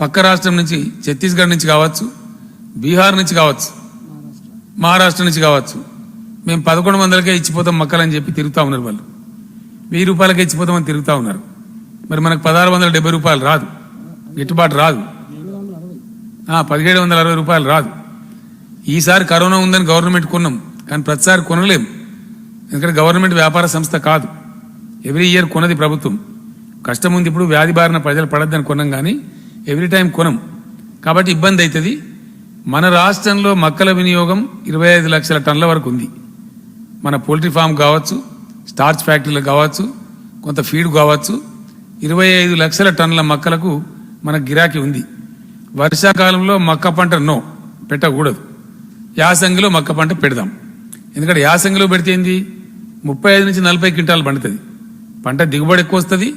పక్క రాష్ట్రం నుంచి, ఛత్తీస్గఢ్ నుంచి కావచ్చు, బీహార్ నుంచి కావచ్చు, మహారాష్ట్ర నుంచి కావచ్చు, మేము 1100కే ఇచ్చిపోతాం మక్కలని చెప్పి తిరుగుతూ ఉన్నారు. వాళ్ళు 1000 రూపాయలకే ఇచ్చిపోతామని తిరుగుతూ ఉన్నారు. మరి మనకు 1670 రూపాయలు రాదు, గిట్టుబాటు రాదు, 1760 రూపాయలు రాదు. ఈసారి కరోనా ఉందని గవర్నమెంట్ కొన్నాం, కానీ ప్రతిసారి కొనలేం. ఎందుకంటే గవర్నమెంట్ వ్యాపార సంస్థ కాదు, ఎవ్రీ ఇయర్ కొన్నది ప్రభుత్వం. కష్టం ఉంది, ఇప్పుడు వ్యాధి బారిన ప్రజలు పడద్దని కొన్నాం, కానీ ఎవ్రీ టైం కొనం. కాబట్టి ఇబ్బంది అవుతుంది. మన రాష్ట్రంలో మక్కల వినియోగం 25 లక్షల టన్నుల వరకు ఉంది. మన పోల్ట్రీ ఫామ్ కావచ్చు, స్టార్చ్ ఫ్యాక్టరీలు కావచ్చు, కొంత ఫీడ్ కావచ్చు, 25 లక్షల టన్నుల మక్కలకు మన గిరాకీ ఉంది. వర్షాకాలంలో మక్క పంట పెట్టకూడదు, యాసంగిలో మక్క పంట పెడదాం. ఎందుకంటే యాసంగిలో పెడితే ఏంది, 35 నుంచి 40 క్వింటాలు పండుతుంది. పంట దిగుబడి ఎక్కువ వస్తుంది,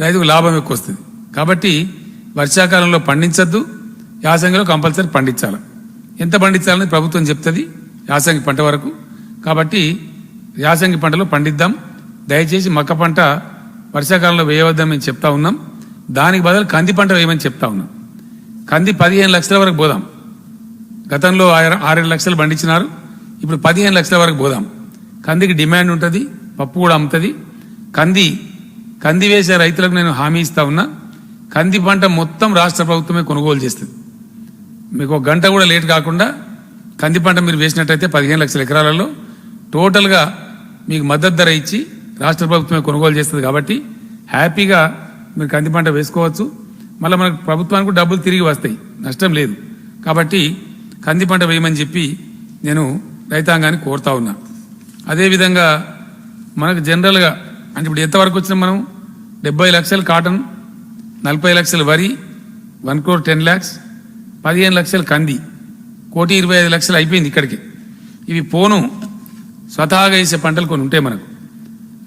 రైతుకు లాభం ఎక్కువ వస్తుంది. కాబట్టి వర్షాకాలంలో పండించద్దు, యాసంగిలో కంపల్సరీ పండించాలి. ఎంత పండించాలని ప్రభుత్వం చెప్తుంది యాసంగి పంట వరకు. కాబట్టి యాసంగి పంటలో పండిద్దాం. దయచేసి మక్క పంట వర్షాకాలంలో వేయవద్దని మేము చెప్తా ఉన్నాం. దానికి బదులు కంది పంట వేయమని చెప్తా ఉన్నాం. కంది 15 లక్షల వరకు పోదాం. గతంలో 6 లక్షలు పండించినారు, ఇప్పుడు 15 లక్షల వరకు పోదాం. కందికి డిమాండ్ ఉంటుంది, పప్పు కూడా అమ్ముతుంది. కంది వేసే రైతులకు నేను హామీ ఇస్తా ఉన్నా, కంది పంట మొత్తం రాష్ట్ర ప్రభుత్వమే కొనుగోలు చేస్తుంది. మీకు ఒక గంట కూడా లేట్ కాకుండా కంది పంట మీరు వేసినట్టయితే 15 లక్షల ఎకరాలలో టోటల్గా మీకు మద్దతు ధర ఇచ్చి రాష్ట్ర ప్రభుత్వమే కొనుగోలు చేస్తుంది. కాబట్టి హ్యాపీగా మీరు కంది పంట వేసుకోవచ్చు. మళ్ళీ మనకు ప్రభుత్వానికి డబ్బులు తిరిగి వస్తాయి, నష్టం లేదు. కాబట్టి కంది పంట వేయమని చెప్పి నేను రైతాంగాన్ని కోరుతా ఉన్నా. అదేవిధంగా మనకు జనరల్గా అంటే ఇప్పుడు ఎంతవరకు వచ్చినా మనం 70 లక్షలు కాటన్, 40 లక్షలు వరి, 1 crore 10 lakhs, 15 లక్షలు కంది, 1,25,00,000 అయిపోయింది ఇక్కడికి. ఇవి పోను స్వతహాగా వేసే పంటలు కొన్ని ఉంటాయి మనకు.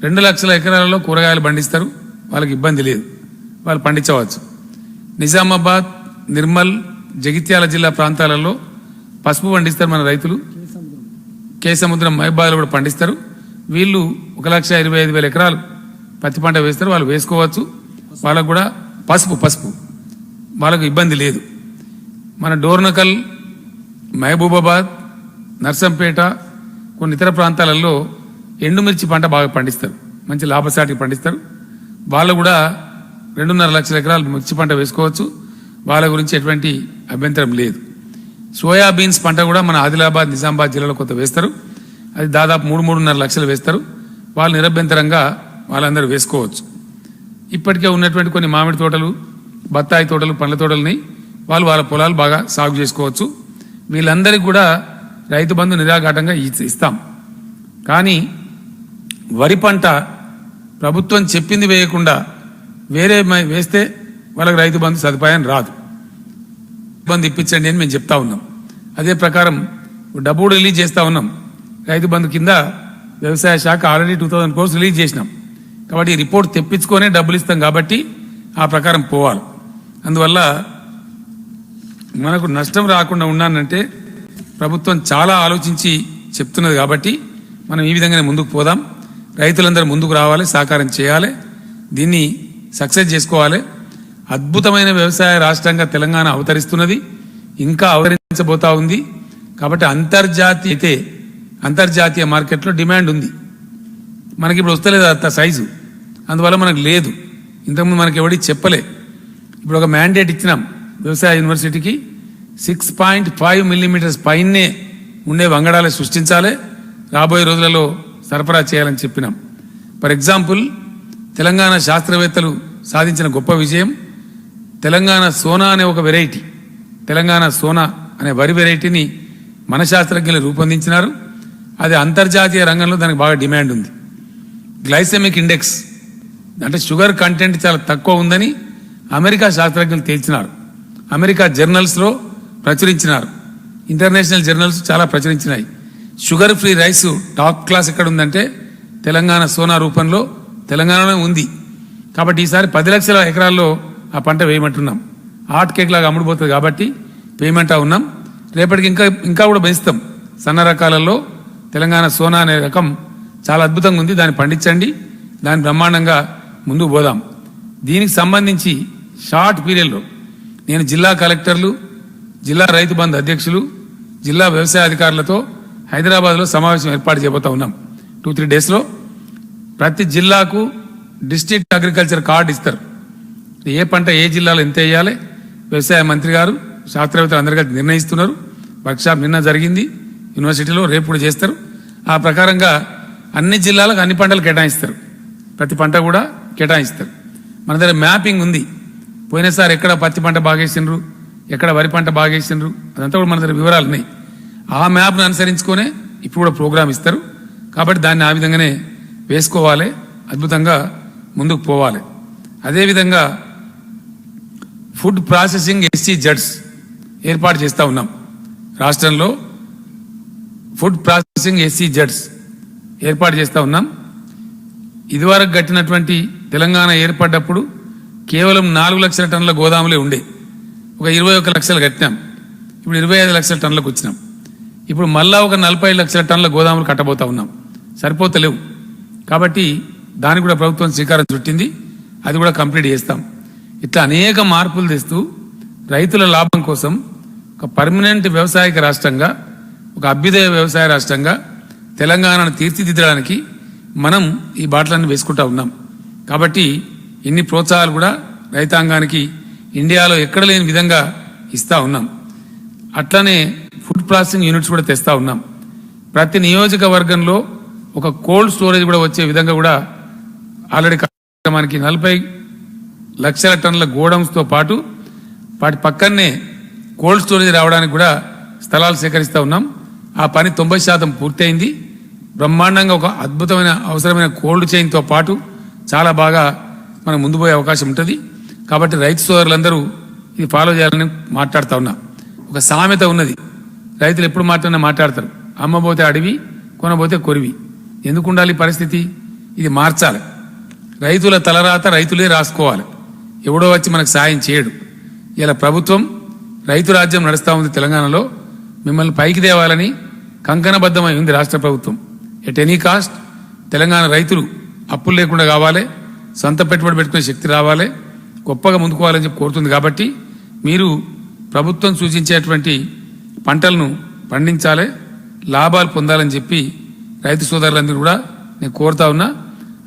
2 లక్షల ఎకరాలలో కూరగాయలు పండిస్తారు, వాళ్ళకి ఇబ్బంది లేదు, వాళ్ళు పండించవచ్చు. నిజామాబాద్, నిర్మల్, జగిత్యాల జిల్లా ప్రాంతాలలో పసుపు పండిస్తారు మన రైతులు. కేసముద్రం, మహబాద్లో కూడా పండిస్తారు. వీళ్ళు 1,25,000 ఎకరాలు పత్తి పంట వేస్తారు, వాళ్ళు వేసుకోవచ్చు. వాళ్ళకు కూడా పసుపు వాళ్ళకు ఇబ్బంది లేదు. మన డోర్నకల్, మహబూబాబాద్, నర్సంపేట, కొన్ని ఇతర ప్రాంతాలలో ఎండుమిర్చి పంట బాగా పండిస్తారు, మంచి లాభసాటికి పండిస్తారు. వాళ్ళు కూడా 2.5 లక్షల ఎకరాలు మిర్చి పంట వేసుకోవచ్చు. వాళ్ళ గురించి ఎటువంటి అభ్యంతరం లేదు. సోయాబీన్స్ పంట కూడా మన ఆదిలాబాద్, నిజామాబాద్ జిల్లాలో కొంత వేస్తారు. అది దాదాపు 3-3.5 లక్షలు వేస్తారు. వాళ్ళు నిరభ్యంతరంగా వాళ్ళందరూ వేసుకోవచ్చు. ఇప్పటికే ఉన్నటువంటి కొన్ని మామిడి తోటలు, బత్తాయి తోటలు, పండ్ల తోటలని వాళ్ళ పొలాలు బాగా సాగు చేసుకోవచ్చు. వీళ్ళందరికీ కూడా రైతు బంధు నిరాఘాటంగా ఇస్తాం. కానీ వరి పంట ప్రభుత్వం చెప్పింది వేయకుండా వేరే వేస్తే వాళ్ళకి రైతు బంధు సదుపాయం రాదు. బంధు ఇప్పించండి అని మేము చెప్తా ఉన్నాం. అదే ప్రకారం డబ్బు రిలీజ్ చేస్తా ఉన్నాం. రైతు బంధు కింద వ్యవసాయ శాఖ ఆల్రెడీ 2,000 crores రిలీజ్ చేసినాం. కాబట్టి ఈ రిపోర్ట్ తెప్పించుకొనే డబ్బులు ఇస్తాం. కాబట్టి ఆ ప్రకారం పోవాలి. అందువల్ల మనకు నష్టం రాకుండా ఉన్నానంటే ప్రభుత్వం చాలా ఆలోచించి చెప్తున్నది. కాబట్టి మనం ఈ విధంగానే ముందుకు పోదాం. రైతులందరూ ముందుకు రావాలి, సహకారం చేయాలి, దీన్ని సక్సెస్ చేసుకోవాలి. అద్భుతమైన వ్యవసాయ రాష్ట్రంగా తెలంగాణ అవతరిస్తున్నది, ఇంకా అవతరించబోతా ఉంది. కాబట్టి అంతర్జాతీయ మార్కెట్లో డిమాండ్ ఉంది. మనకి ఇప్పుడు వస్తలేదు అంత సైజు, అందువల్ల మనకు లేదు. ఇంతకుముందు మనకి ఎవడి చెప్పలే. ఇప్పుడు ఒక మ్యాండేట్ ఇచ్చినాం వ్యవసాయ యూనివర్సిటీకి, 6.5 millimeters పైనే ఉండే వంగడాలు సృష్టించాలి, రాబోయే రోజులలో సరఫరా చేయాలని చెప్పినాం. ఫర్ ఎగ్జాంపుల్, తెలంగాణ శాస్త్రవేత్తలు సాధించిన గొప్ప విజయం, తెలంగాణ సోనా అనే ఒక వెరైటీ, తెలంగాణ సోనా అనే వరి వెరైటీని మన శాస్త్రజ్ఞులు రూపొందించినారు. అది అంతర్జాతీయ రంగంలో దానికి బాగా డిమాండ్ ఉంది. గ్లైసెమిక్ ఇండెక్స్ అంటే షుగర్ కంటెంట్ చాలా తక్కువ ఉందని అమెరికా శాస్త్రజ్ఞులు తేల్చినారు. అమెరికా జర్నల్స్లో ప్రచురించినారు, ఇంటర్నేషనల్ జర్నల్స్ చాలా ప్రచురించినాయి. Sugar free rice top class ఎక్కడ ఉందంటే తెలంగాణ సోనా రూపంలో తెలంగాణలో ఉంది. కాబట్టి ఈసారి 10 లక్షల ఎకరాల్లో ఆ పంట వేయమంటున్నాం. హాట్ కేక్ లాగా అమ్ముడుపోతుంది కాబట్టి పేమెంట్ ఉన్నాం. రేపటికి ఇంకా కూడా పెంచుతాం. సన్న రకాలలో తెలంగాణ సోనా అనే రకం చాలా అద్భుతంగా ఉంది, దాన్ని పండించండి, దాన్ని బ్రహ్మాండంగా ముందుకు పోదాం. దీనికి సంబంధించి షార్ట్ పీరియడ్లో నేను జిల్లా కలెక్టర్లు, జిల్లా రైతు బంధు అధ్యక్షులు, జిల్లా వ్యవసాయ అధికారులతో హైదరాబాద్లో సమావేశం ఏర్పాటు చేయబోతా ఉన్నాం. 2-3 డేస్లో ప్రతి జిల్లాకు డిస్ట్రిక్ట్ అగ్రికల్చర్ కార్డు ఇస్తారు. ఏ పంట ఏ జిల్లాలో ఎంత వేయాలి వ్యవసాయ మంత్రి గారు, శాస్త్రవేత్తలు అందరు కలిసి నిర్ణయిస్తున్నారు. వర్క్షాప్ నిన్న జరిగింది యూనివర్సిటీలో, రేపు కూడా చేస్తారు. ఆ ప్రకారంగా అన్ని జిల్లాలకు అన్ని పంటలు కేటాయిస్తారు, ప్రతి పంట కూడా కేటాయిస్తారు. మన దగ్గర మ్యాపింగ్ ఉంది. పోయినసారి ఎక్కడ పత్తి పంట బాగేసిండ్రు, ఎక్కడ వరి పంట బాగేసిండ్రు, అదంతా కూడా మన దగ్గర వివరాలు ఉన్నాయి. ఆ మ్యాప్ను అనుసరించుకునే ఇప్పుడు కూడా ప్రోగ్రామ్ ఇస్తారు. కాబట్టి దాన్ని ఆ విధంగానే వేసుకోవాలి, అద్భుతంగా ముందుకు పోవాలి. అదేవిధంగా ఫుడ్ ప్రాసెసింగ్ ఎస్సీ జడ్స్ ఏర్పాటు చేస్తూ ఉన్నాం రాష్ట్రంలో. ఫుడ్ ప్రాసెసింగ్ ఎస్సీ జడ్స్ ఏర్పాటు చేస్తూ ఉన్నాం. ఇదివరకు కట్టినటువంటి తెలంగాణ ఏర్పడ్డప్పుడు కేవలం 4 లక్షల టన్నుల గోదాములే ఉండే. ఒక 21 లక్షలు కట్టినాం. ఇప్పుడు 25 లక్షల టన్నులకు వచ్చినాం. ఇప్పుడు మళ్ళా ఒక 45 లక్షల టన్నుల గోదాములు కట్టబోతా ఉన్నాం. సరిపోతలేవు. కాబట్టి దానికి కూడా ప్రభుత్వం శ్రీకారం చుట్టింది. అది కూడా కంప్లీట్ చేస్తాం. ఇట్లా అనేక మార్పులు తెస్తూ రైతుల లాభం కోసం ఒక పర్మనెంట్ వ్యవసాయక రాష్ట్రంగా, ఒక అభ్యుదయ వ్యవసాయ రాష్ట్రంగా తెలంగాణను తీర్చిదిద్దడానికి మనం ఈ బాటలన్నీ వేసుకుంటా ఉన్నాం. కాబట్టి ఇన్ని ప్రోత్సాహాలు కూడా రైతాంగానికి ఇండియాలో ఎక్కడ లేని విధంగా ఇస్తా ఉన్నాం. అట్లనే ఫుడ్ ప్రాసెసింగ్ యూనిట్స్ కూడా తెస్తా ఉన్నాం. ప్రతి నియోజకవర్గంలో ఒక కోల్డ్ స్టోరేజ్ కూడా వచ్చే విధంగా కూడా ఆల్రెడీ కార్యక్రమానికి 40 లక్షల టన్నుల గోడౌన్స్తో పాటు వాటి పక్కనే కోల్డ్ స్టోరేజ్ రావడానికి కూడా స్థలాలు సేకరిస్తూ ఉన్నాం. ఆ పని 90% పూర్తయింది. బ్రహ్మాండంగా ఒక అద్భుతమైన అవసరమైన కోల్డ్ చైన్తో పాటు చాలా బాగా మనం ముందు పోయే అవకాశం ఉంటుంది. కాబట్టి రైతు సోదరులందరూ ఇది ఫాలో చేయాలని మాట్లాడుతూ ఉన్నా. ఒక సామెత ఉన్నది, రైతులు ఎప్పుడు మాట్లాడతారు, అమ్మబోతే అడవి, కొనబోతే కొరివి. ఎందుకు ఉండాలి పరిస్థితి? ఇది మార్చాలి. రైతుల తలరాత రైతులే రాసుకోవాలి. ఎవడో వచ్చి మనకు సాయం చేయడు. ఇలా ప్రభుత్వం రైతు రాజ్యం నడుస్తూ ఉంది. తెలంగాణలో మిమ్మల్ని పైకి తేవాలని కంకణబద్ధమై ఉంది రాష్ట్ర ప్రభుత్వం. ఎట్ ఎనీ కాస్ట్ తెలంగాణ రైతులు అప్పులు లేకుండా కావాలి, సొంత పెట్టుబడి పెట్టుకునే శక్తి రావాలి, గొప్పగా ముందుకోవాలని చెప్పి కోరుతుంది. కాబట్టి మీరు ప్రభుత్వం సూచించేటువంటి పంటలను పండించాలి, లాభాలు పొందాలని చెప్పి రైతు సోదరులందరూ కూడా నేను కోరుతా ఉన్నా.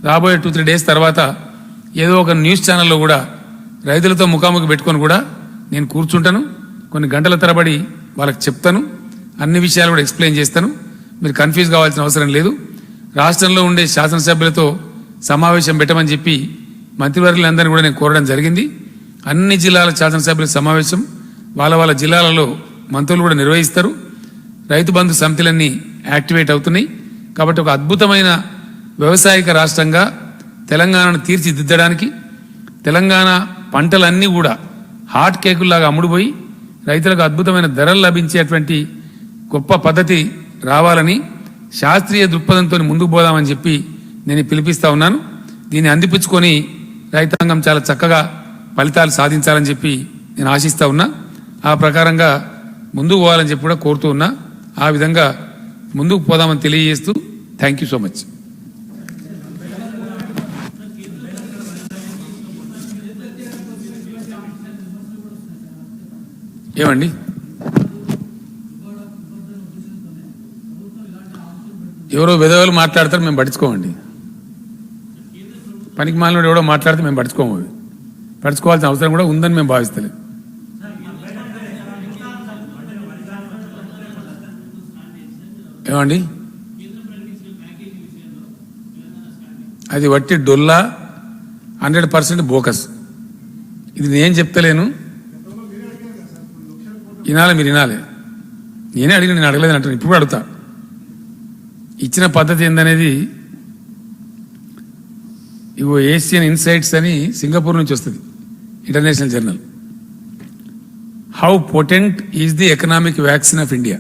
రాబోయే 2-3 డేస్ తర్వాత ఏదో ఒక న్యూస్ ఛానల్లో కూడా రైతులతో ముఖాముఖి పెట్టుకొని కూడా నేను కూర్చుంటాను. కొన్ని గంటల తరబడి వాళ్ళకి చెప్తాను. అన్ని విషయాలు కూడా ఎక్స్ప్లెయిన్ చేస్తాను. మీరు కన్ఫ్యూజ్ కావాల్సిన అవసరం లేదు. రాష్ట్రంలో ఉండే శాసనసభ్యులతో సమావేశం పెట్టమని చెప్పి మంత్రివర్గులందరినీ కూడా నేను కోరడం జరిగింది. అన్ని జిల్లాల శాసనసభ్యుల సమావేశం వాళ్ళ జిల్లాలలో మంత్రులు కూడా నిర్వహిస్తారు. రైతు బంధు సమితులన్నీ యాక్టివేట్ అవుతున్నాయి. కాబట్టి ఒక అద్భుతమైన వ్యవసాయక రాష్ట్రంగా తెలంగాణను తీర్చిదిద్దడానికి, తెలంగాణ పంటలన్నీ కూడా హాట్ కేకుల్లాగా అమ్ముడుపోయి రైతులకు అద్భుతమైన ధరలు లభించేటువంటి గొప్ప పద్ధతి రావాలని శాస్త్రీయ దృక్పథంతో ముందుకు పోదామని చెప్పి నేను పిలిపిస్తా ఉన్నాను. దీన్ని అందిపుచ్చుకొని రైతాంగం చాలా చక్కగా ఫలితాలు సాధించాలని చెప్పి నేను ఆశిస్తా ఉన్నా. ఆ ప్రకారంగా ముందుకు పోవాలని చెప్పి కూడా కోరుతూ ఉన్నా. ఆ విధంగా ముందుకు పోదామని తెలియజేస్తూ థ్యాంక్ యూ సో మచ్. ఏమండి, ఎవరో విధవలు మాట్లాడతారు, మేము పట్టించుకోమండి. పనికి మాలినోడు ఎవడో మాట్లాడితే మేము పట్టించుకోము. పట్టించుకోవాల్సిన అవసరం కూడా ఉందని మేము భావిస్తలేం. ఏమండి, అది వట్టి డొల్లా, 100% బోకస్. ఇది నేను చెప్తలేను, వినాలి, మీరు వినాలి. నేనే అడిగిన, నేను అడగలేదని అంటాను. ఇప్పుడు అడుగుతా. ఇచ్చిన పద్ధతి ఏందనేది ఇగో ఏషియన్ ఇన్సైట్స్ అని సింగపూర్ నుంచి వస్తుంది, international journal. How potent is the economic vaccine of India.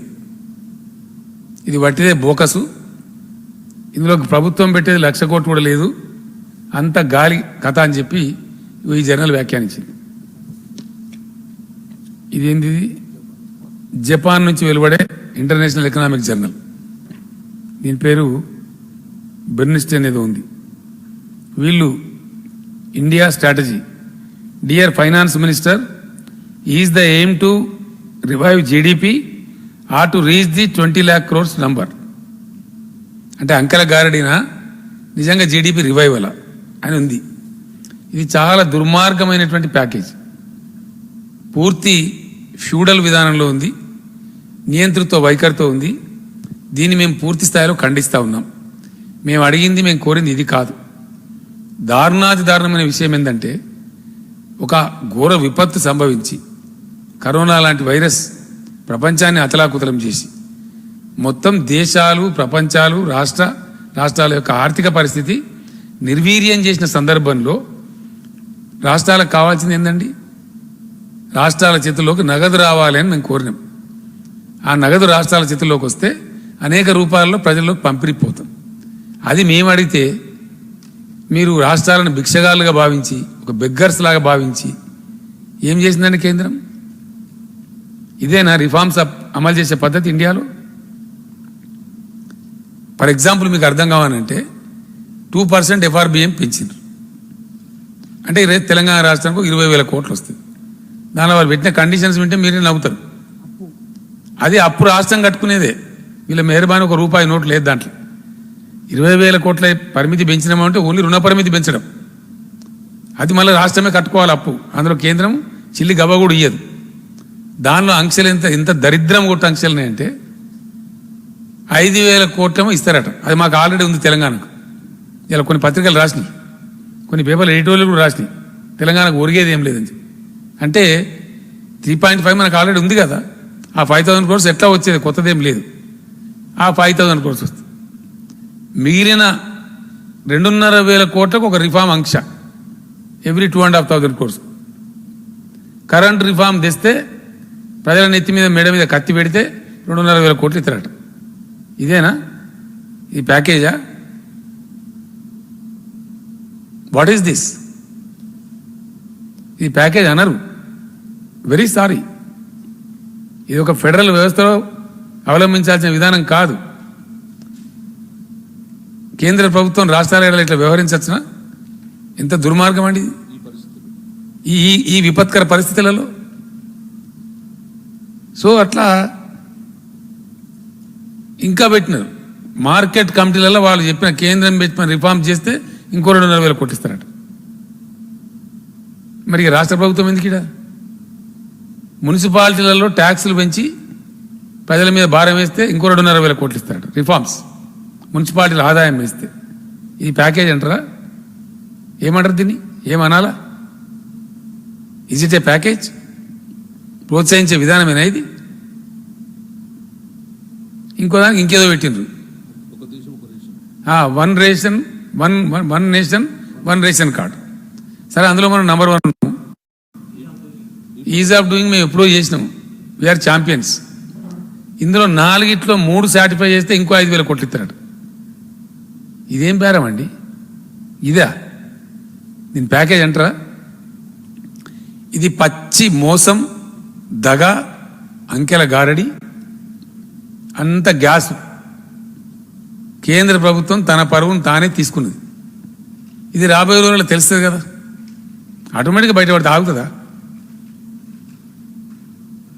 ఇది వట్టిదే బోకసు. ఇందులో ప్రభుత్వం పెట్టేది 1,00,000 కోట్లు కూడా లేదు, అంత గాలి కథ అని చెప్పి ఈ జర్నల్ వ్యాఖ్యానించింది. ఇదేంది? జపాన్ నుంచి వెలువడే ఇంటర్నేషనల్ ఎకనామిక్ జర్నల్. దీని పేరు బెర్నిస్ట్ అనేది ఉంది. వీళ్ళు India strategy, dear finance minister, is the aim to revive GDP or to reach the 20 lakh crores number. అంటే అంకెల గారడినా నిజంగా జీడిపి రివైవలా అని ఉంది. ఇది చాలా దుర్మార్గమైనటువంటి ప్యాకేజ్. పూర్తి ఫ్యూడల్ విధానంలో ఉంది, నియంతృత్వ వైఖరితో ఉంది. దీన్ని మేము పూర్తి స్థాయిలో ఖండిస్తూ ఉన్నాం. మేము అడిగింది, మేము కోరింది ఇది కాదు. దారుణాతి దారుణమైన విషయం ఏంటంటే, ఒక ఘోర విపత్తు సంభవించి కరోనా లాంటి వైరస్ ప్రపంచాన్ని అతలాకుతలం చేసి మొత్తం దేశాలు, ప్రపంచాలు, రాష్ట్రాల యొక్క ఆర్థిక పరిస్థితి నిర్వీర్యం చేసిన సందర్భంలో రాష్ట్రాలకు కావాల్సింది ఏందండి? రాష్ట్రాల చేతుల్లోకి నగదు రావాలి అని మేము కోరినాం. ఆ నగదు రాష్ట్రాల చేతుల్లోకి వస్తే అనేక రూపాల్లో ప్రజల్లోకి పంపిణీపోతాం. అది మేము అడిగితే మీరు రాష్ట్రాలను భిక్షగాలుగా భావించి ఒక బెగ్గర్స్ లాగా భావించి ఏం చేసిందండి కేంద్రం? ఇదేనా రిఫార్మ్స్ అమలు చేసే పద్ధతి ఇండియాలో? ఫర్ ఎగ్జాంపుల్ మీకు అర్థం కావాలంటే 2% FRBM పెంచిండ్రు అంటే రేపు తెలంగాణ రాష్ట్రానికి 20,000 కోట్లు వస్తుంది. దానిలో వాళ్ళు పెట్టిన కండిషన్స్ వింటే మీరే నవ్వుతారు. అది అప్పు రాష్ట్రం కట్టుకునేదే. వీళ్ళ మెహర్బాని ఒక రూపాయి నోటు లేదు దాంట్లో. 20,000 కోట్ల పరిమితి పెంచినామంటే ఓన్లీ రుణ పరిమితి పెంచడం. అది మళ్ళీ రాష్ట్రమే కట్టుకోవాలి అప్పు. అందులో కేంద్రం చిల్లి గవ్వ కూడా ఇయ్యదు. దానిలో ఆంక్షలు ఎంత దరిద్రం కొట్ట ఆంక్షలు ఉన్నాయంటే 5,000 కోట్లేమో ఇస్తారట. అది మాకు ఆల్రెడీ ఉంది తెలంగాణకు. ఇలా కొన్ని పత్రికలు రాసినాయి, కొన్ని పేపర్లు ఎడిటోర్లు కూడా రాసినాయి తెలంగాణకు ఒరిగేది ఏం లేదని. అంటే 3.5 మనకు ఆల్రెడీ ఉంది కదా. ఆ 5,000 crores ఎట్లా వచ్చేది? కొత్తదేం లేదు. ఆ 5,000 crores వస్తుంది. మిగిలిన 2,500 కోట్లకు ఒక రిఫార్మ్ ఆంక్ష ఎవ్రీ 2,500 crores. కరెంట్ రిఫార్మ్ తెస్తే ప్రజల నెత్తి మీద మెడ మీద కత్తి పెడితే 2,500 కోట్లు ఇస్తారట. ఇదేనా ఈ ప్యాకేజా? What is this? ఈ ప్యాకేజ్ అనరు. Very sorry. ఇది ఒక ఫెడరల్ వ్యవస్థలో అవలంబించాల్సిన విధానం కాదు. కేంద్ర ప్రభుత్వం రాష్ట్రాల ఇట్లా వ్యవహరించచ్చునా? ఎంత దుర్మార్గం అండి ఈ విపత్కర పరిస్థితులలో. సో అట్లా ఇంకా పెట్టినారు. మార్కెట్ కమిటీలలో వాళ్ళు చెప్పిన కేంద్రం పెట్టిన రిఫార్మ్ చేస్తే ఇంకో 2,500 కోట్లు ఇస్తారట. మరి రాష్ట్ర ప్రభుత్వం ఎందుకు ఇడ? మున్సిపాలిటీలలో ట్యాక్సులు పెంచి ప్రజల మీద భారం వేస్తే ఇంకో 2,500 కోట్లు ఇస్తారట. రిఫార్మ్స్ మున్సిపాలిటీల ఆదాయం వేస్తే ఈ ప్యాకేజ్ అంటారా? ఏమంటారు దీన్ని? ఏమనాలా? Is it a package? ప్రోత్సహించే విధానమేనా ఇది? ఇంకో దానికి ఇంకేదో పెట్టిండ్రు. One nation one ration card. సరే, అందులో మనం నంబర్ 1 ఈజ్ ఆఫ్ డూయింగ్ మేము ఎప్పుడో చేసినాం. We are champions. ఇందులో 4 3 సాటిఫై చేస్తే ఇంకో 5,000 కోట్లు ఇస్తారట. ఇదేం బేరం అండి? ఇదా దీని ప్యాకేజ్ అంటారా? ఇది పచ్చి మోసం, దగ, అంకెల గారడి, అంత గ్యాస్. కేంద్ర ప్రభుత్వం తన పరువును తానే తీసుకున్నది. ఇది రాబోయే రోజుల్లో తెలుస్తుంది కదా. ఆటోమేటిక్గా బయటపడితే ఆగుతుందా?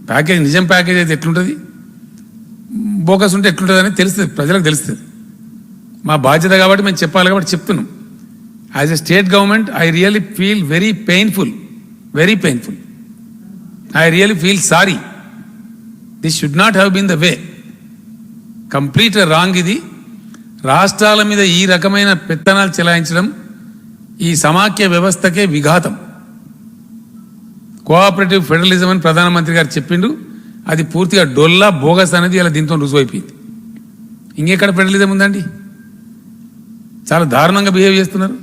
ప్యాకేజ్ నిజం ప్యాకేజ్ అయితే ఎట్లుంటుంది, బోకస్ ఉంటే ఎట్లుంటుంది అని తెలుస్తుంది, ప్రజలకు తెలుస్తుంది. మా బాధ్యత కాబట్టి మేము చెప్పాలి కాబట్టి చెప్తున్నాం. As a state government I really feel very painful. I really feel sorry. This should not have been the way. Complete wrong ఇది. రాష్ట్రాల మీద ఈ రకమైన పెత్తనాలు చెలాయించడం ఈ సమాఖ్య వ్యవస్థకే విఘాతం. కోఆపరేటివ్ ఫెడరలిజం అని ప్రధానమంత్రి గారు చెప్పిండు. అది పూర్తిగా డొల్లా, బోగస్ అనేది ఇలా దీంతో రుజువైపోయింది. ఇంకెక్కడ ఫెడరలిజం ఉందండి? చాలా దారుణంగా బిహేవ్ చేస్తున్నారు.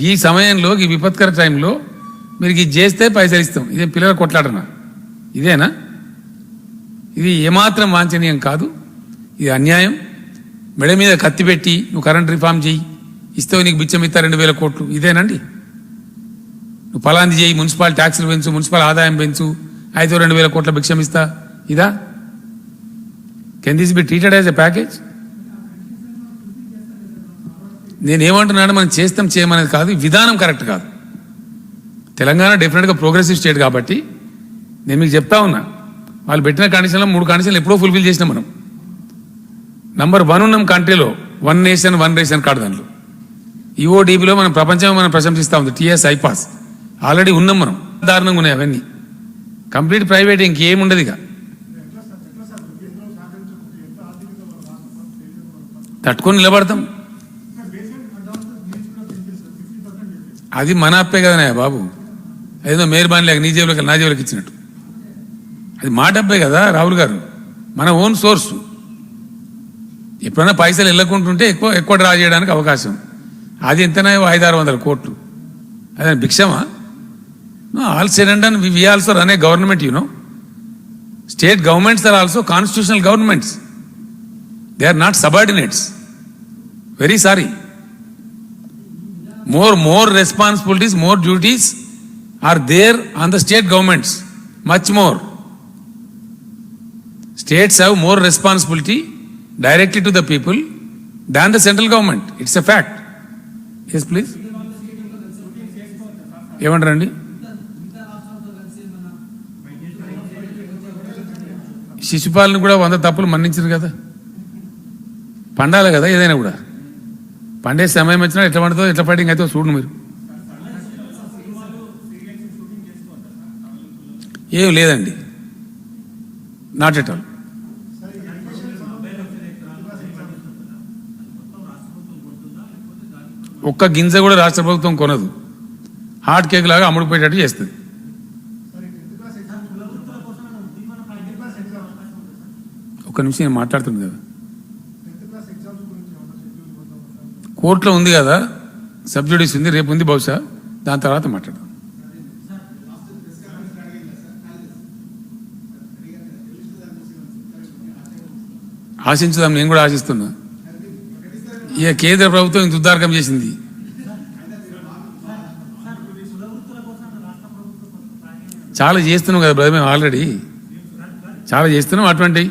ఈ సమయంలో, ఈ విపత్కర టైంలో మీరు ఇది చేస్తే పైసలు ఇస్తాం. ఇదే పిల్లల కొట్లాడనా? ఇదేనా? ఇది ఏమాత్రం వాంఛనీయం కాదు. ఇది అన్యాయం. మెడ మీద కత్తి పెట్టి నువ్వు కరెంట్ రిఫార్మ్ చేయి, ఇస్తే నీకు బిచ్చం ఇస్తా 2,000 కోట్లు. ఇదేనండి? నువ్వు ఫలాంది చేయి, మున్సిపల్ ట్యాక్సులు పెంచు, మున్సిపల్ ఆదాయం పెంచు, అయితే 2,000 కోట్ల భిక్షం ఇస్తా. ఇదా? Can this be treated as a package? నేనేమంటున్నాను, మనం చేస్తాం చేయమనేది కాదు, విధానం కరెక్ట్ కాదు. తెలంగాణ డెఫినెట్గా ప్రోగ్రెసివ్ స్టేట్ కాబట్టి నేను మీకు చెప్తా ఉన్నా, వాళ్ళు పెట్టిన కండిషన్లో 3 కండిషన్లు ఎప్పుడో ఫుల్ఫిల్ చేసినాం మనం. నంబర్ 1 ఉన్నాం కంట్రీలో, 1 నేషన్ 1 రేషన్ కార్డు. దాంట్లో ఈఓడిబిలో మనం ప్రపంచం మనం ప్రశంసిస్తూ ఉంది. టీఎస్ ఐపాస్ ఆల్రెడీ ఉన్నాం మనం. దారుణంగా ఉన్నాయి అవన్నీ. కంప్లీట్ ప్రైవేట్, ఇంకేముండదు ఇక. తట్టుకొని నిలబడతాం. అది మన అప్పే కదనే బాబు. అదేదో మెహర్బానీ లేక నీ జేబులోకి నా జేబులోకి ఇచ్చినట్టు. అది మా డబ్బే కదా రాహుల్ గారు, మన ఓన్ సోర్స్. ఎప్పుడైనా పైసలు వెళ్ళకుంటుంటే ఎక్కువ డ్రా చేయడానికి అవకాశం. అది ఎంతనా 500-600 కోట్లు. అదే భిక్షమా? All said and done, we also run a government, you know. State governments are also constitutional governments. They are not subordinates. Very sorry. more responsibilities, more duties are there on the state governments, much more. States have more responsibility directly to the people than the central government. It's a fact. Yes, please. ఏమంటారండి? శిశుపాలను కూడా 100 తప్పులు మన్నించారు కదా, పండాలి కదా ఏదైనా కూడా. పండే సమయం వచ్చినా ఎట్లా పండుతుందో ఎట్లా ఫైటింగ్ అయితే చూడండి మీరు. ఏం లేదండి, నాట్ ఎట్ ఆల్. ఒక్క గింజ కూడా రాష్ట్ర ప్రభుత్వం కొనదు, హాట్ కేక్ లాగా అమ్ముడుపోయేటట్టు చేస్తుంది. ఒక్క నిమిషం నేను మాట్లాడుతుంది కదా, కోర్టులో ఉంది కదా, సబ్జుడిస్ ఉంది, రేపు ఉంది బహుశా, దాని తర్వాత మాట్లాడదాం. ఆశించుదాం, నేను కూడా ఆశిస్తున్నా. ఇక కేంద్ర ప్రభుత్వం ఇంత ఉద్దారకం చేసింది. చాలా చేస్తున్నాం కదా బ్రదర్, మేము ఆల్రెడీ చాలా చేస్తున్నాం. అటువంటి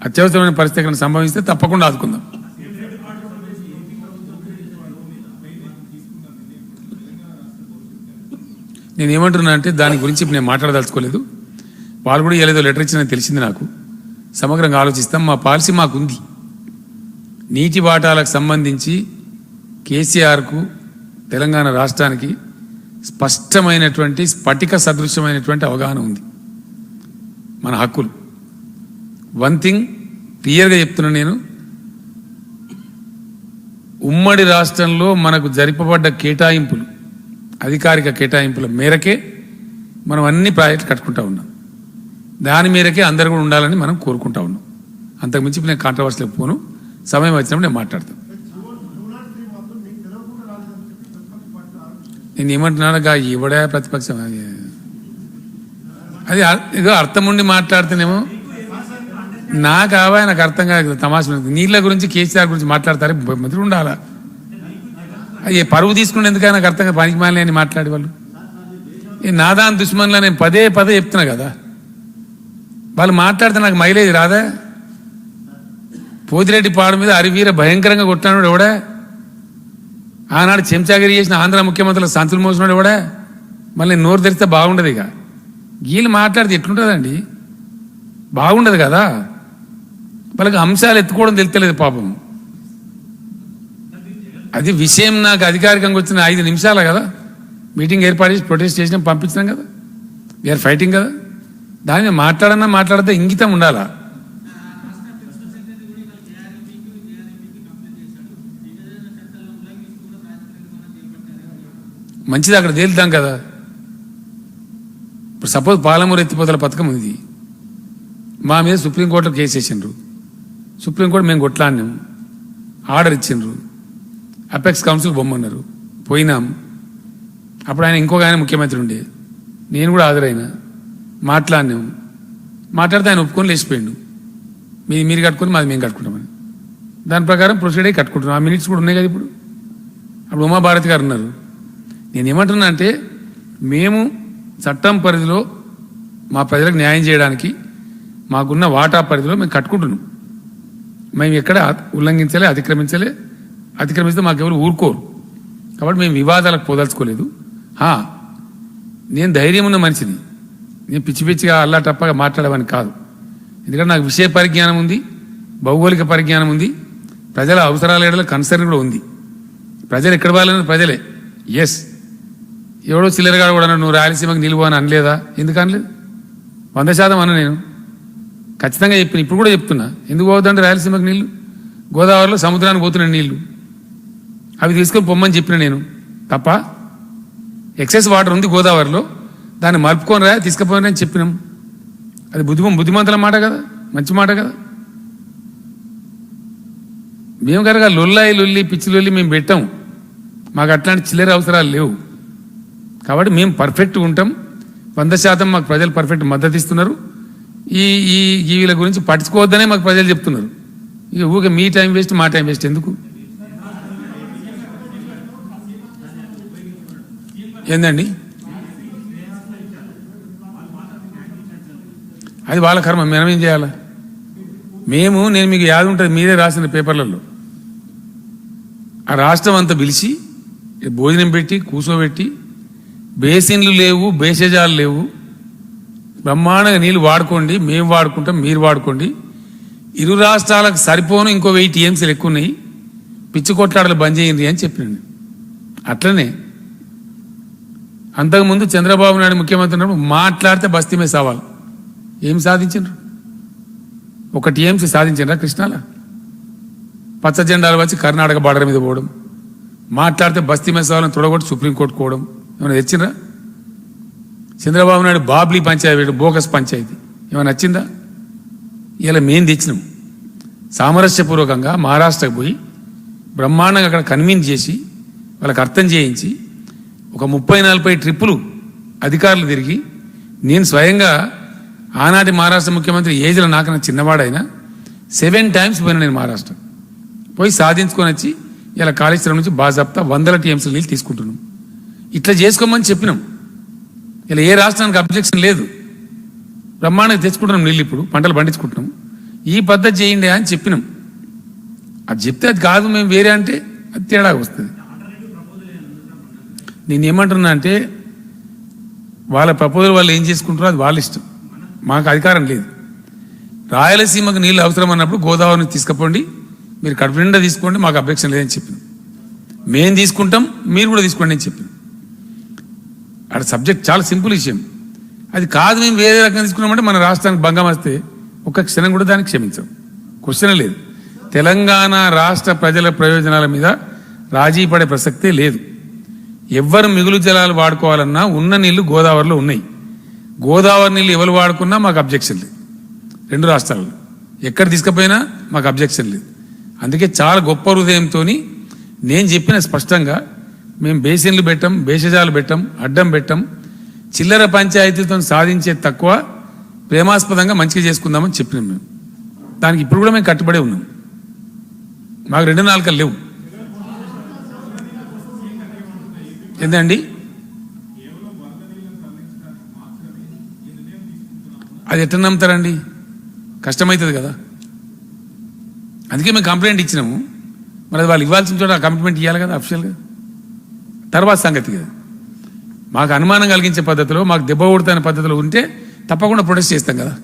అత్యవసరమైన పరిస్థితులను సంభవిస్తే తప్పకుండా ఆదుకుందాం. నేను ఏమంటున్నా అంటే దాని గురించి నేను మాట్లాడదలుచుకోలేదు. వాళ్ళు కూడా ఏదో లెటర్ ఇచ్చిందని తెలిసింది నాకు. సమగ్రంగా ఆలోచిస్తాం. మా పాలసీ మాకుంది. నీటి వాటాలకు సంబంధించి కేసీఆర్కు తెలంగాణ రాష్ట్రానికి స్పష్టమైనటువంటి స్ఫటిక సదృశ్యమైనటువంటి అవగాహన ఉంది. మన హక్కులు వన్ థింగ్ క్లియర్గా చెప్తున్నా నేను, ఉమ్మడి రాష్ట్రంలో మనకు జరిపబడ్డ కేటాయింపులు, అధికారిక కేటాయింపుల మేరకే మనం అన్ని ప్రాజెక్టులు కట్టుకుంటా ఉన్నాం. దాని మేరకే అందరు కూడా ఉండాలని మనం కోరుకుంటా ఉన్నాం. అంతకుమించి నేను కాంట్రవర్సీలకు పోను, సమయం వచ్చినప్పుడు నేను మాట్లాడతాను. నేను ఏమంటున్నానుగా, ఇవిడే ప్రతిపక్షం, అది ఏదో అర్థం ఉండి మాట్లాడితేనేమో నాకు అర్థం కాదు. తమాషా నీళ్ళ గురించి కేసీఆర్ గురించి మాట్లాడతారు, మంత్రి ఉండాలా? అది పరువు తీసుకుని ఎందుకని నాకు అర్థం కాదు. పనికి మాలి అని మాట్లాడే వాళ్ళు నాదాన్ దుష్మన్లా నేను పదే చెప్తున్నా కదా. వాళ్ళు మాట్లాడితే నాకు మైలేజ్ రాదా? పోతిరెడ్డి పాడు మీద అరివీర భయంకరంగా కొట్టినాడు ఎవడా? ఆనాడు చెంచాగిరి చేసిన ఆంధ్ర ముఖ్యమంత్రులు సంచులు మోసినాడు ఎవడా? మళ్ళీ నోరు తెరిస్తే బాగుండదు. ఇక వీళ్ళు మాట్లాడితే ఎట్లుంటుందండి? బాగుండదు కదా. వాళ్ళకి అంశాలు ఎత్తుకోవడం తెలుస్తలేదు పాపం. అది విషయం నాకు అధికారికంగా వచ్చిన 5 నిమిషాలు కదా, మీటింగ్ ఏర్పాటు చేసి ప్రొటెస్ట్ చేసినాం, పంపించినాం కదా, వీఆర్ ఫైటింగ్ కదా. దాన్ని మాట్లాడితే ఇంగితం ఉండాలా? మంచిది, అక్కడ తేలుతాం కదా. ఇప్పుడు సపోజ్ పాలమూరు ఎత్తిపోతల పథకం ఉంది, మా మీద సుప్రీంకోర్టులో కేసు వేసిండ్రు. సుప్రీంకోర్టు మేము కొట్లాడినాం, ఆర్డర్ ఇచ్చిండ్రు, అపెక్స్ కౌన్సిల్ బొమ్మన్నారు, పోయినాం. అప్పుడు ఆయన ఇంకొక ఆయన ముఖ్యమంత్రి ఉండే, నేను కూడా హాజరైనా, మాట్లాడినాం. మాట్లాడితే ఆయన ఒప్పుకొని లేచిపోయిండు, మీరు కట్టుకొని మాది మేము కట్టుకుంటామని. దాని ప్రకారం ప్రొసీడ్ అయ్యి కట్టుకుంటున్నాం. ఆ మినిట్స్ కూడా ఉన్నాయి కదా. ఇప్పుడు అప్పుడు ఉమాభారతి గారు ఉన్నారు. నేను ఏమంటున్నా అంటే, మేము చట్టం పరిధిలో మా ప్రజలకు న్యాయం చేయడానికి మాకున్న వాటా పరిధిలో మేము కట్టుకుంటున్నాం. మేము ఎక్కడ ఉల్లంఘించలే, అతిక్రమిస్తే మాకెవరు ఊరుకోరు. కాబట్టి మేము వివాదాలకు పోదలుచుకోలేదు. నేను ధైర్యం ఉన్న మనిషిని, నేను పిచ్చిగా అల్లా టప్పగా మాట్లాడమని కాదు. ఎందుకంటే నాకు విషయ పరిజ్ఞానం ఉంది, భౌగోళిక పరిజ్ఞానం ఉంది, ప్రజల అవసరాల ఏడల కన్సర్న్ కూడా ఉంది. ప్రజలు ఎక్కడ వాళ్ళని ప్రజలే. ఎస్, ఎవడో చిల్లరగాడు కూడా నువ్వు రాయలసీమకు నిలువు అని అనలేదా? ఎందుకు అనలేదు? 100% అన్న. నేను ఖచ్చితంగా చెప్పిన, ఇప్పుడు కూడా చెప్తున్నా. ఎందుకు పోవద్దంటే రాయలసీమకు నీళ్లు? గోదావరిలో సముద్రానికి పోతున్న నీళ్లు, అవి తీసుకొని పొమ్మని చెప్పిన నేను. తప్ప ఎక్సెస్ వాటర్ ఉంది గోదావరిలో, దాన్ని మలుపుకొని రా తీసుకుపోయినని చెప్పినాం. అది బుద్ధిమంతుల మాట కదా, మంచి మాట కదా. మేము కనుక లొల్లి పిచ్చి లొల్లి మేము పెట్టాం. మాకు అట్లాంటి చిల్లర అవసరాలు లేవు. కాబట్టి మేము పర్ఫెక్ట్గా ఉంటాం. 100% మాకు ప్రజలు పర్ఫెక్ట్ మద్దతు ఇస్తున్నారు. వీళ్ళ గురించి పట్టించుకోవద్దనే మాకు ప్రజలు చెప్తున్నారు. ఇక ఊరికే మీ టైం వేస్ట్, మా టైం వేస్ట్ ఎందుకు? ఏందండి అది వాళ్ళ కర్మ, మనం ఏం చేయాలా? నేను మీకు యాద ఉంటుంది, మీరే రాసిన పేపర్లలో ఆ రాష్ట్రం అంతా పిలిచి భోజనం పెట్టి కూర్చోబెట్టి బేసిన్లు లేవు, బేసేజాలు లేవు, బ్రహ్మాండంగా నీళ్ళు వాడుకోండి, మేము వాడుకుంటాం, మీరు వాడుకోండి, ఇరు రాష్ట్రాలకు సరిపోను ఇంకో 1000 టీఎంసీలు ఎక్కువ ఉన్నాయి, పిచ్చి కొట్లాటలు బంద్ చేయండి అని చెప్పినండి. అట్లనే అంతకుముందు చంద్రబాబు నాయుడు ముఖ్యమంత్రి ఉన్నప్పుడు మాట్లాడితే బస్తీ మీద సవాల్. ఏం సాధించరు? 1 టీఎంసీ సాధించరా కృష్ణాల? పచ్చ జెండాలు వచ్చి కర్ణాటక బార్డర్ మీద పోవడం, మాట్లాడితే బస్తీ మీద సవాళ్ళని తొడగొట్టి సుప్రీంకోర్టు పోవడం ఏమైనా తెచ్చిండ్రా? చంద్రబాబు నాయుడు బాబ్లీ పంచాయతీ, బోగస్ పంచాయతీ ఏమైనా నచ్చిందా? ఇలా మేము తెచ్చినాం. సామరస్యపూర్వకంగా మహారాష్ట్రకు పోయి బ్రహ్మాండంగా అక్కడ కన్విన్స్ చేసి వాళ్ళకి అర్థం చేయించి ఒక 30-40 ట్రిప్పులు అధికారులు తిరిగి, నేను స్వయంగా ఆనాటి మహారాష్ట్ర ముఖ్యమంత్రి ఏజ్లో నాకన్నా చిన్నవాడైనా 7 టైమ్స్ పోయినా నేను మహారాష్ట్ర పోయి సాధించుకొని వచ్చి ఇలా కాళేశ్వరం నుంచి బాజాప్తా 100 టీఎంసీల నీళ్ళు తీసుకుంటున్నాం. ఇట్లా చేసుకోమని చెప్పినాం. ఇలా ఏ రాష్ట్రానికి అబ్జెక్షన్ లేదు, బ్రహ్మాండంగా తెచ్చుకుంటున్నాం నీళ్ళు, ఇప్పుడు పంటలు పండించుకుంటున్నాం, ఈ పద్ధతి చేయండి అని చెప్పినాం. అది చెప్తే అది కాదు మేము వేరే అంటే అది తేడా వస్తుంది. నేనేమంటున్నా అంటే వాళ్ళ ప్రపోజల్ వాళ్ళు ఏం చేసుకుంటారో అది వాళ్ళ ఇష్టం, మాకు అధికారం లేదు. రాయలసీమకు నీళ్ళు అవసరం అన్నప్పుడు గోదావరిని తీసుకుపోండి, మీరు కడుపు నిండా తీసుకోండి, మాకు అబ్జెక్షన్ లేదని చెప్పినాం. మేము తీసుకుంటాం, మీరు కూడా తీసుకోండి అని చెప్పినాం. అక్కడ సబ్జెక్ట్ చాలా సింపుల్ విషయం. అది కాదు మేము వేరే రకంగా తీసుకున్నామంటే మన రాష్ట్రానికి భంగం వస్తే ఒక్క క్షణం కూడా దానికి క్షమించాం, క్వశ్చన్ లేదు. తెలంగాణ రాష్ట్ర ప్రజల ప్రయోజనాల మీద రాజీ పడే ప్రసక్తే లేదు. ఎవ్వరు మిగులు జలాలు వాడుకోవాలన్నా ఉన్న నీళ్లు గోదావరిలో ఉన్నాయి, గోదావరి నీళ్ళు ఎవరు వాడుకున్నా మాకు అబ్జెక్షన్ లేదు. 2 రాష్ట్రాల్లో ఎక్కడ తీసుకుపోయినా మాకు అబ్జెక్షన్ లేదు. అందుకే చాలా గొప్ప హృదయంతో నేను చెప్పిన స్పష్టంగా, మేము బేసిన్లు పెట్టాం, బేషజాలు పెట్టాం, అడ్డం పెట్టాం, చిల్లర పంచాయతీతో సాధించే తక్కువ ప్రేమాస్పదంగా మంచిగా చేసుకుందామని చెప్పినాం. మేము దానికి ఇప్పుడు కూడా మేము కట్టుబడే ఉన్నాం, మాకు 2 నాలుకలు లేవు. ఏంటండి అది ఎట్లా నమ్ముతారండి? కష్టమవుతుంది కదా. అందుకే మేము కంప్లైంట్ ఇచ్చినాము. మరి వాళ్ళు ఇవ్వాల్సిన చోట కమిట్మెంట్ ఇవ్వాలి కదా అఫిషియల్గా. తర్వాత సంగతి కదా, మాకు అనుమానం కలిగించే పద్ధతిలో, మాకు దెబ్బ కొడుతున్న పద్ధతిలో ఉంటే తప్పకుండా ప్రొటెస్ట్ చేస్తాం కదా.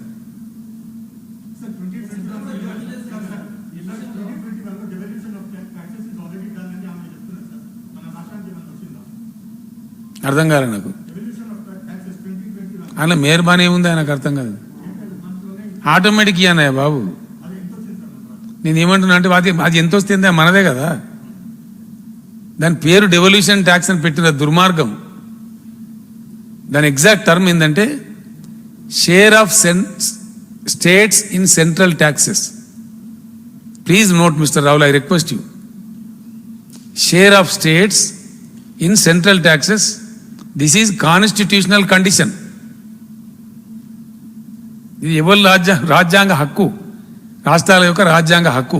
అర్థం కాలే నాకు. అలా మేర్బానీ ఏముంది నాకు అర్థం కాదు. ఆటోమేటిక్ అన్నయ్య బాబు, నేనేమంటున్నా అంటే అది ఎంత వస్తుంది మనదే కదా. దాని పేరు డెవల్యూషన్ ట్యాక్స్ అని పెట్టిన దుర్మార్గం. దాని ఎగ్జాక్ట్ టర్మ్ ఏంటంటే share of states in central taxes. Please note mister Rahul, I request you. Share of states in central taxes, this is constitutional condition. ఇది ఎవరి రాజ్యాంగ హక్కు, రాష్ట్రాల యొక్క రాజ్యాంగ హక్కు.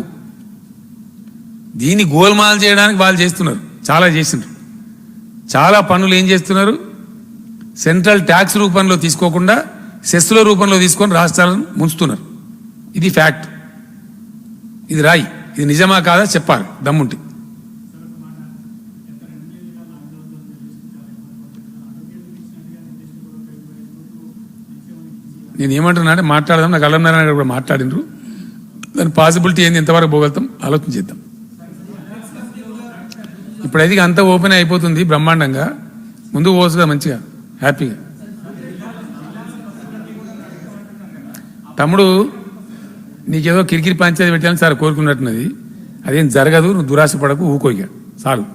దీన్ని గోల్మాల్ చేయడానికి వాళ్ళు చేస్తున్నారు, చాలా చేసినారు. చాలా పనులు ఏం చేస్తున్నారు, సెంట్రల్ ట్యాక్స్ రూపంలో తీసుకోకుండా సెస్ల రూపంలో తీసుకొని రాష్ట్రాలను ముంచుతున్నారు. ఇది ఫ్యాక్ట్, ఇది రాయి. ఇది నిజమా కాదా చెప్పాలి దమ్ముంటే. నేను ఏమంటున్నా అంటే మాట్లాడదాం, నాకు అల్లనారాయణ గారు కూడా మాట్లాడినరు, దాని పాసిబిలిటీ ఏంది, ఎంతవరకు పోగలుగుతాం ఆలోచన చేద్దాం. ఇప్పుడు అది అంతా ఓపెన్ అయిపోతుంది బ్రహ్మాండంగా, ముందుకు పోవచ్చు మంచిగా హ్యాపీగా. తమ్ముడు నీకేదో కిరికిరి పంచాయతీ పెట్టాలని సార్ కోరుకున్నట్టున్నది, అదేం జరగదు, నువ్వు దురాశ పడకు, ఊకోయిగా చాలు.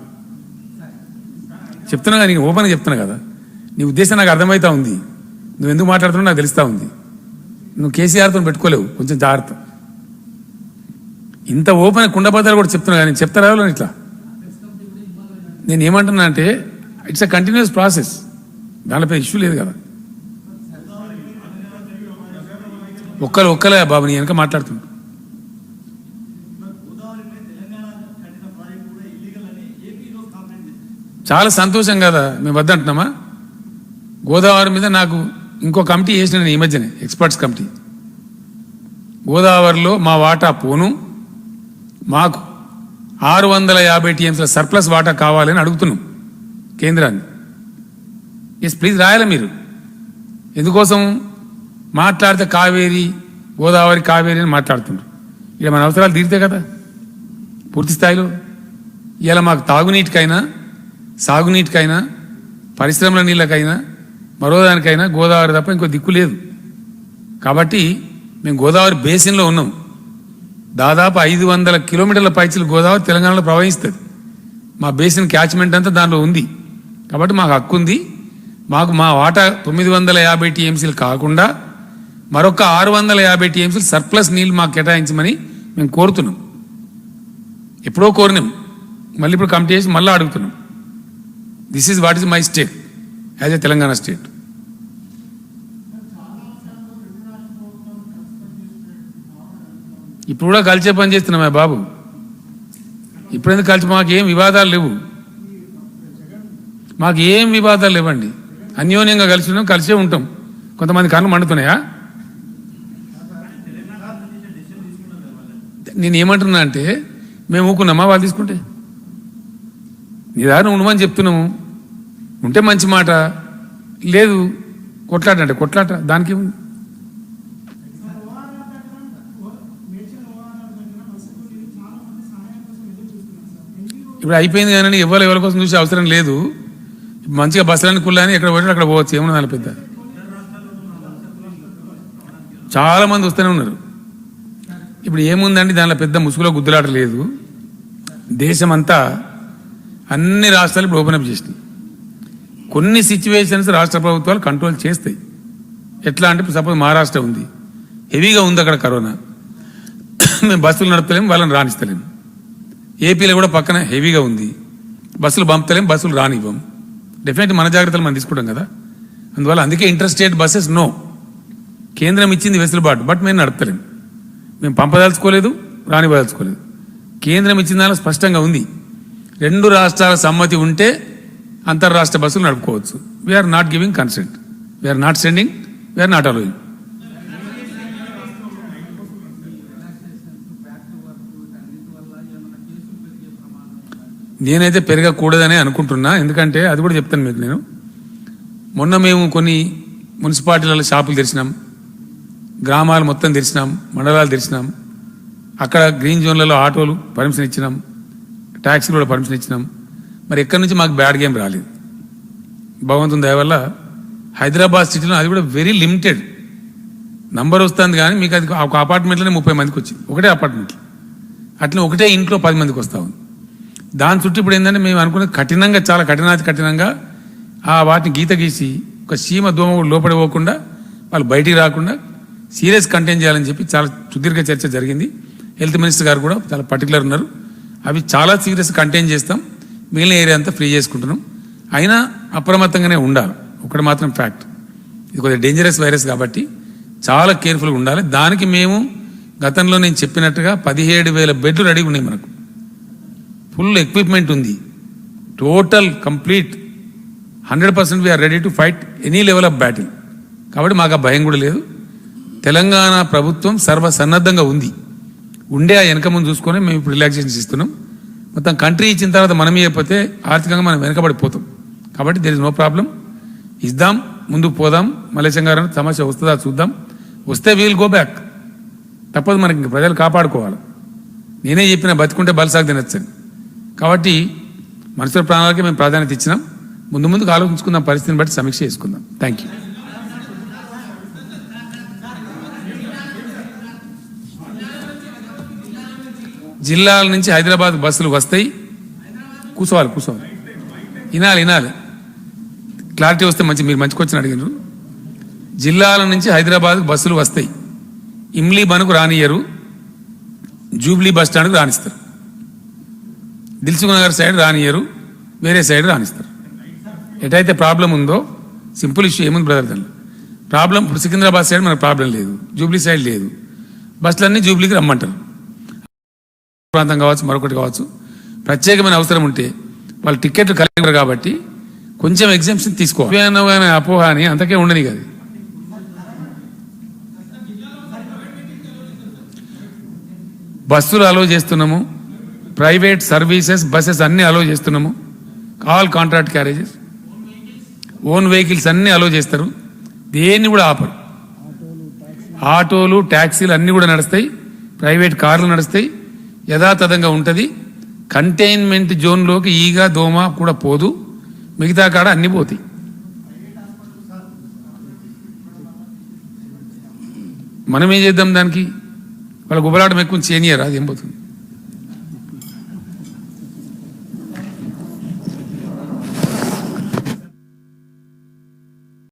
చెప్తున్నా కదా, నీకు ఓపెన్గా చెప్తున్నా కదా, నీ ఉద్దేశం నాకు అర్థమవుతా ఉంది, నువ్వు ఎందుకు మాట్లాడుతున్నావు నాకు తెలుస్తా ఉంది. నువ్వు కేసీఆర్తో పెట్టుకోలేవు, కొంచెం జాగ్రత్త. ఇంత ఓపెన్ కుండబద్దలు కూడా చెప్తున్నా కానీ చెప్తారా ఇట్లా. నేను ఏమంటున్నా అంటే ఇట్స్ అ కంటిన్యూస్ ప్రాసెస్, దానిపై ఇష్యూ లేదు కదా. ఒక్కలే బాబు నీ వెనక మాట్లాడుతున్నా. చాలా సంతోషం కదా, మేము వద్దంటున్నామా? గోదావరి మీద నాకు ఇంకో కమిటీ వేసిన నేను ఈ మధ్యనే, ఎక్స్పర్ట్స్ కమిటీ. గోదావరిలో మా వాటా పోను, మాకు 650 టీఎంసీల సర్ప్లస్ వాటా కావాలని అడుగుతున్నాం కేంద్రాన్ని. ఎస్ ప్లీజ్ రాయాలి మీరు. ఎందుకోసం మాట్లాడితే కావేరి గోదావరి కావేరి అని మాట్లాడుతున్నారు. ఇక మన అవసరాలు తీరితే కదా పూర్తి స్థాయిలో. ఇలా మాకు తాగునీటికైనా సాగునీటికైనా పరిశ్రమల నీళ్ళకైనా మరో దానికైనా గోదావరి తప్ప ఇంకో దిక్కు లేదు. కాబట్టి మేము గోదావరి బేసిన్లో ఉన్నాం. దాదాపు 500 కిలోమీటర్ల పైచీలు గోదావరి తెలంగాణలో ప్రవహిస్తుంది. మా బేసిన్ క్యాచ్మెంట్ అంతా దాంట్లో ఉంది. కాబట్టి మాకు హక్కు ఉంది. మాకు మా వాటా 950 టీఎంసీలు కాకుండా మరొక 650 టీఎంసీలు సర్ప్లస్ నీళ్ళు మాకు కేటాయించమని మేము కోరుతున్నాం. ఎప్పుడో కోరినాం, మళ్ళీ ఇప్పుడు కమిటీ చేసి మళ్ళీ అడుగుతున్నాం. This is what is my state as a Telangana state. ఇప్పుడు కూడా కలిసే పని చేస్తున్నామే బాబు. ఇప్పుడు ఎందుకు కలిసి? మాకు ఏం వివాదాలు లేవు, మాకు ఏం వివాదాలు లేవండి. అన్యోన్యంగా కలిసి ఉన్నాం, కలిసే ఉంటాం. కొంతమంది కన్ను మండుతున్నాయా? నేను ఏమంటున్నా అంటే, మేము ఊకున్నామా వాళ్ళు తీసుకుంటే? నీ దారిని ఉండమని చెప్తున్నాము. ఉంటే మంచి మాట, లేదు కొట్లాట అంటే కొట్లాట, దానికి ఏముంది? ఇప్పుడు అయిపోయింది కానీ ఎవరి కోసం చూసే అవసరం లేదు. మంచిగా బస్సులని కుళ్ళని ఎక్కడ పోయినా అక్కడ పోవచ్చు, ఏమన్నా దాని పెద్ద. చాలా మంది వస్తూనే ఉన్నారు. ఇప్పుడు ఏముందండి దానిలో పెద్ద ముసుగులో గుద్దులాట లేదు. దేశమంతా అన్ని రాష్ట్రాలు ఇప్పుడు ఓపెన్ అప్ చేసినాయి. కొన్ని సిచ్యువేషన్స్ రాష్ట్ర ప్రభుత్వాలు కంట్రోల్ చేస్తాయి. ఎట్లా అంటే సపోజ్ మహారాష్ట్ర ఉంది, హెవీగా ఉంది అక్కడ కరోనా, మేము బస్సులు నడపలేము, వాళ్ళని రాణిస్తలేము. ఏపీలో కూడా పక్కన హెవీగా ఉంది, బస్సులు పంపుతలేము, బస్సులు రానివ్వం. డెఫినెట్లీ మన జాగ్రత్తలు మనం తీసుకుంటాం కదా. అందువల్ల అందుకే ఇంటర్ స్టేట్ బస్సెస్ నో. కేంద్రం ఇచ్చింది వెసులుబాటు, బట్ మేము నడపలేము. మేము పంపదలుచుకోలేదు, రానివ్వదలుచుకోలేదు. కేంద్రం ఇచ్చిన దానిలో స్పష్టంగా ఉంది, 2 రాష్ట్రాల సమ్మతి ఉంటే అంతర్రాష్ట్ర బస్సులు నడుపుకోవచ్చు. We're not giving consent, we're not sending, we're not allowing. నేనైతే పెరగకూడదనే అనుకుంటున్నా. ఎందుకంటే అది కూడా చెప్తాను మీకు నేను. మొన్న మేము కొన్ని మున్సిపాలిటీలలో షాపులు తెరిచినాం, గ్రామాలు మొత్తం తెరిచినాం, మండలాలు తెరిచినాం. అక్కడ గ్రీన్ జోన్లలో ఆటోలు పర్మిషన్ ఇచ్చినాం, ట్యాక్సీలు కూడా పర్మిషన్ ఇచ్చినాం. మరి ఎక్కడి నుంచి మాకు బ్యాడ్ గేమ్ రాలేదు. భగవంతుని దయ వల్ల హైదరాబాద్ సిటీలో అది కూడా వెరీ లిమిటెడ్ నంబర్ వస్తుంది. కానీ మీకు అది ఒక అపార్ట్మెంట్లోనే 30 మందికి వచ్చింది, ఒకటే అపార్ట్మెంట్లో. అట్లా ఒకటే ఇంట్లో 10 మందికి వస్తూ ఉంది. దాని చుట్టూ ఇప్పుడు ఏంటంటే మేము అనుకున్నది కఠినంగా, చాలా కఠినంగా వాటిని గీత గీసి ఒక సీమ దోమ కూడా లోపడి పోకుండా వాళ్ళు బయటికి రాకుండా సీరియస్ కంటైన్ చేయాలని చెప్పి చాలా సుదీర్ఘ చర్చ జరిగింది. హెల్త్ మినిస్టర్ గారు కూడా చాలా పర్టికులర్ ఉన్నారు. అవి చాలా సీరియస్ కంటైన్ చేస్తాం, మిగిలిన ఏరియా అంతా ఫ్రీ చేసుకుంటున్నాం. అయినా అప్రమత్తంగానే ఉండాలి. ఒకటి మాత్రం ఫ్యాక్ట్, ఇది కొద్దిగా డేంజరస్ వైరస్ కాబట్టి చాలా కేర్ఫుల్గా ఉండాలి. దానికి మేము గతంలో నేను చెప్పినట్టుగా 17,000 బెడ్లు రెడీ ఉన్నాయి. మనకు ఫుల్ ఎక్విప్మెంట్ ఉంది. Total complete 100% we are ready to fight any level of battle. కాబట్టి మాకు ఆ భయం కూడా లేదు. తెలంగాణ ప్రభుత్వం సర్వసన్నద్ధంగా ఉంది. ఉండే ఆ వెనక ముందు చూసుకొని మేము ఇప్పుడు రిలాక్సేషన్ ఇస్తున్నాం. మొత్తం కంట్రీ ఇచ్చిన తర్వాత మనం ఇవ్వకపోతే ఆర్థికంగా మనం వెనకబడిపోతాం. కాబట్టి దేర్ ఇస్ నో ప్రాబ్లం. ఇద్దాం, ముందుకు పోదాం. మలేశం గారు సమస్య వస్తుందా చూద్దాం. వస్తే వీల్ గో బ్యాక్. తప్పదు, మనకి ప్రజలు కాపాడుకోవాలి. నేనే చెప్పిన బతికుంటే బలసాగు తినొచ్చని. కాబట్టి మనుషుల ప్రాణాలకి మేము ప్రాధాన్యత ఇచ్చినాం. ముందుకు ఆలోచించుకుందాం, పరిస్థితిని బట్టి సమీక్ష చేసుకుందాం. Thank you. జిల్లాల నుంచి హైదరాబాద్ బస్సులు వస్తాయి. కూర్చోవాలి. వినాలి. క్లారిటీ వస్తే మీరు మంచి క్వశ్చన్ అడిగినారు. జిల్లాల నుంచి హైదరాబాద్ బస్సులు వస్తాయి. ఇమ్లీ బనుకు రానియరు, జూబ్లీ బస్ స్టాండ్కు రాణిస్తారు. దిల్సుఖ్ నగర్ సైడ్ రానియరు, వేరే సైడ్ రాణిస్తారు. ఎటైతే ప్రాబ్లం ఉందో, సింపుల్ ఇష్యూ ఏముంది బ్రదర్, దాన్ని ప్రాబ్లం. ఇప్పుడు సికింద్రాబాద్ సైడ్ మనకు ప్రాబ్లం లేదు, జూబ్లీ సైడ్ లేదు. బస్సులన్నీ జూబ్లీకి రమ్మంటారు. ప్రాంతం కావచ్చు, మరొకటి కావచ్చు. ప్రత్యేకమైన అవసరం ఉంటే వాళ్ళు టికెట్లు కలిగారు కాబట్టి కొంచెం ఎగ్జామ్షన్ తీసుకోవాలి. అపోహ అని అంతకే ఉండని కదా. బస్సులు అలో చేస్తున్నాము, ప్రైవేట్ సర్వీసెస్ బస్సెస్ అన్ని అలో చేస్తున్నాము, all contract carriages, own vehicles అన్ని అలో చేస్తారు, దేన్ని కూడా ఆపరు. ఆటోలు ట్యాక్సీలు అన్ని కూడా నడుస్తాయి, ప్రైవేట్ కార్లు నడుస్తాయి, యథాతథంగా ఉంటుంది. కంటైన్మెంట్ జోన్లోకి ఈగ దోమ కూడా పోదు, మిగతా కాడ అన్ని పోతాయి. మనం ఏం చేద్దాం దానికి? వాళ్ళ గుబలాటం ఎక్కువ చేయనియరా, అది ఏం పోతుంది?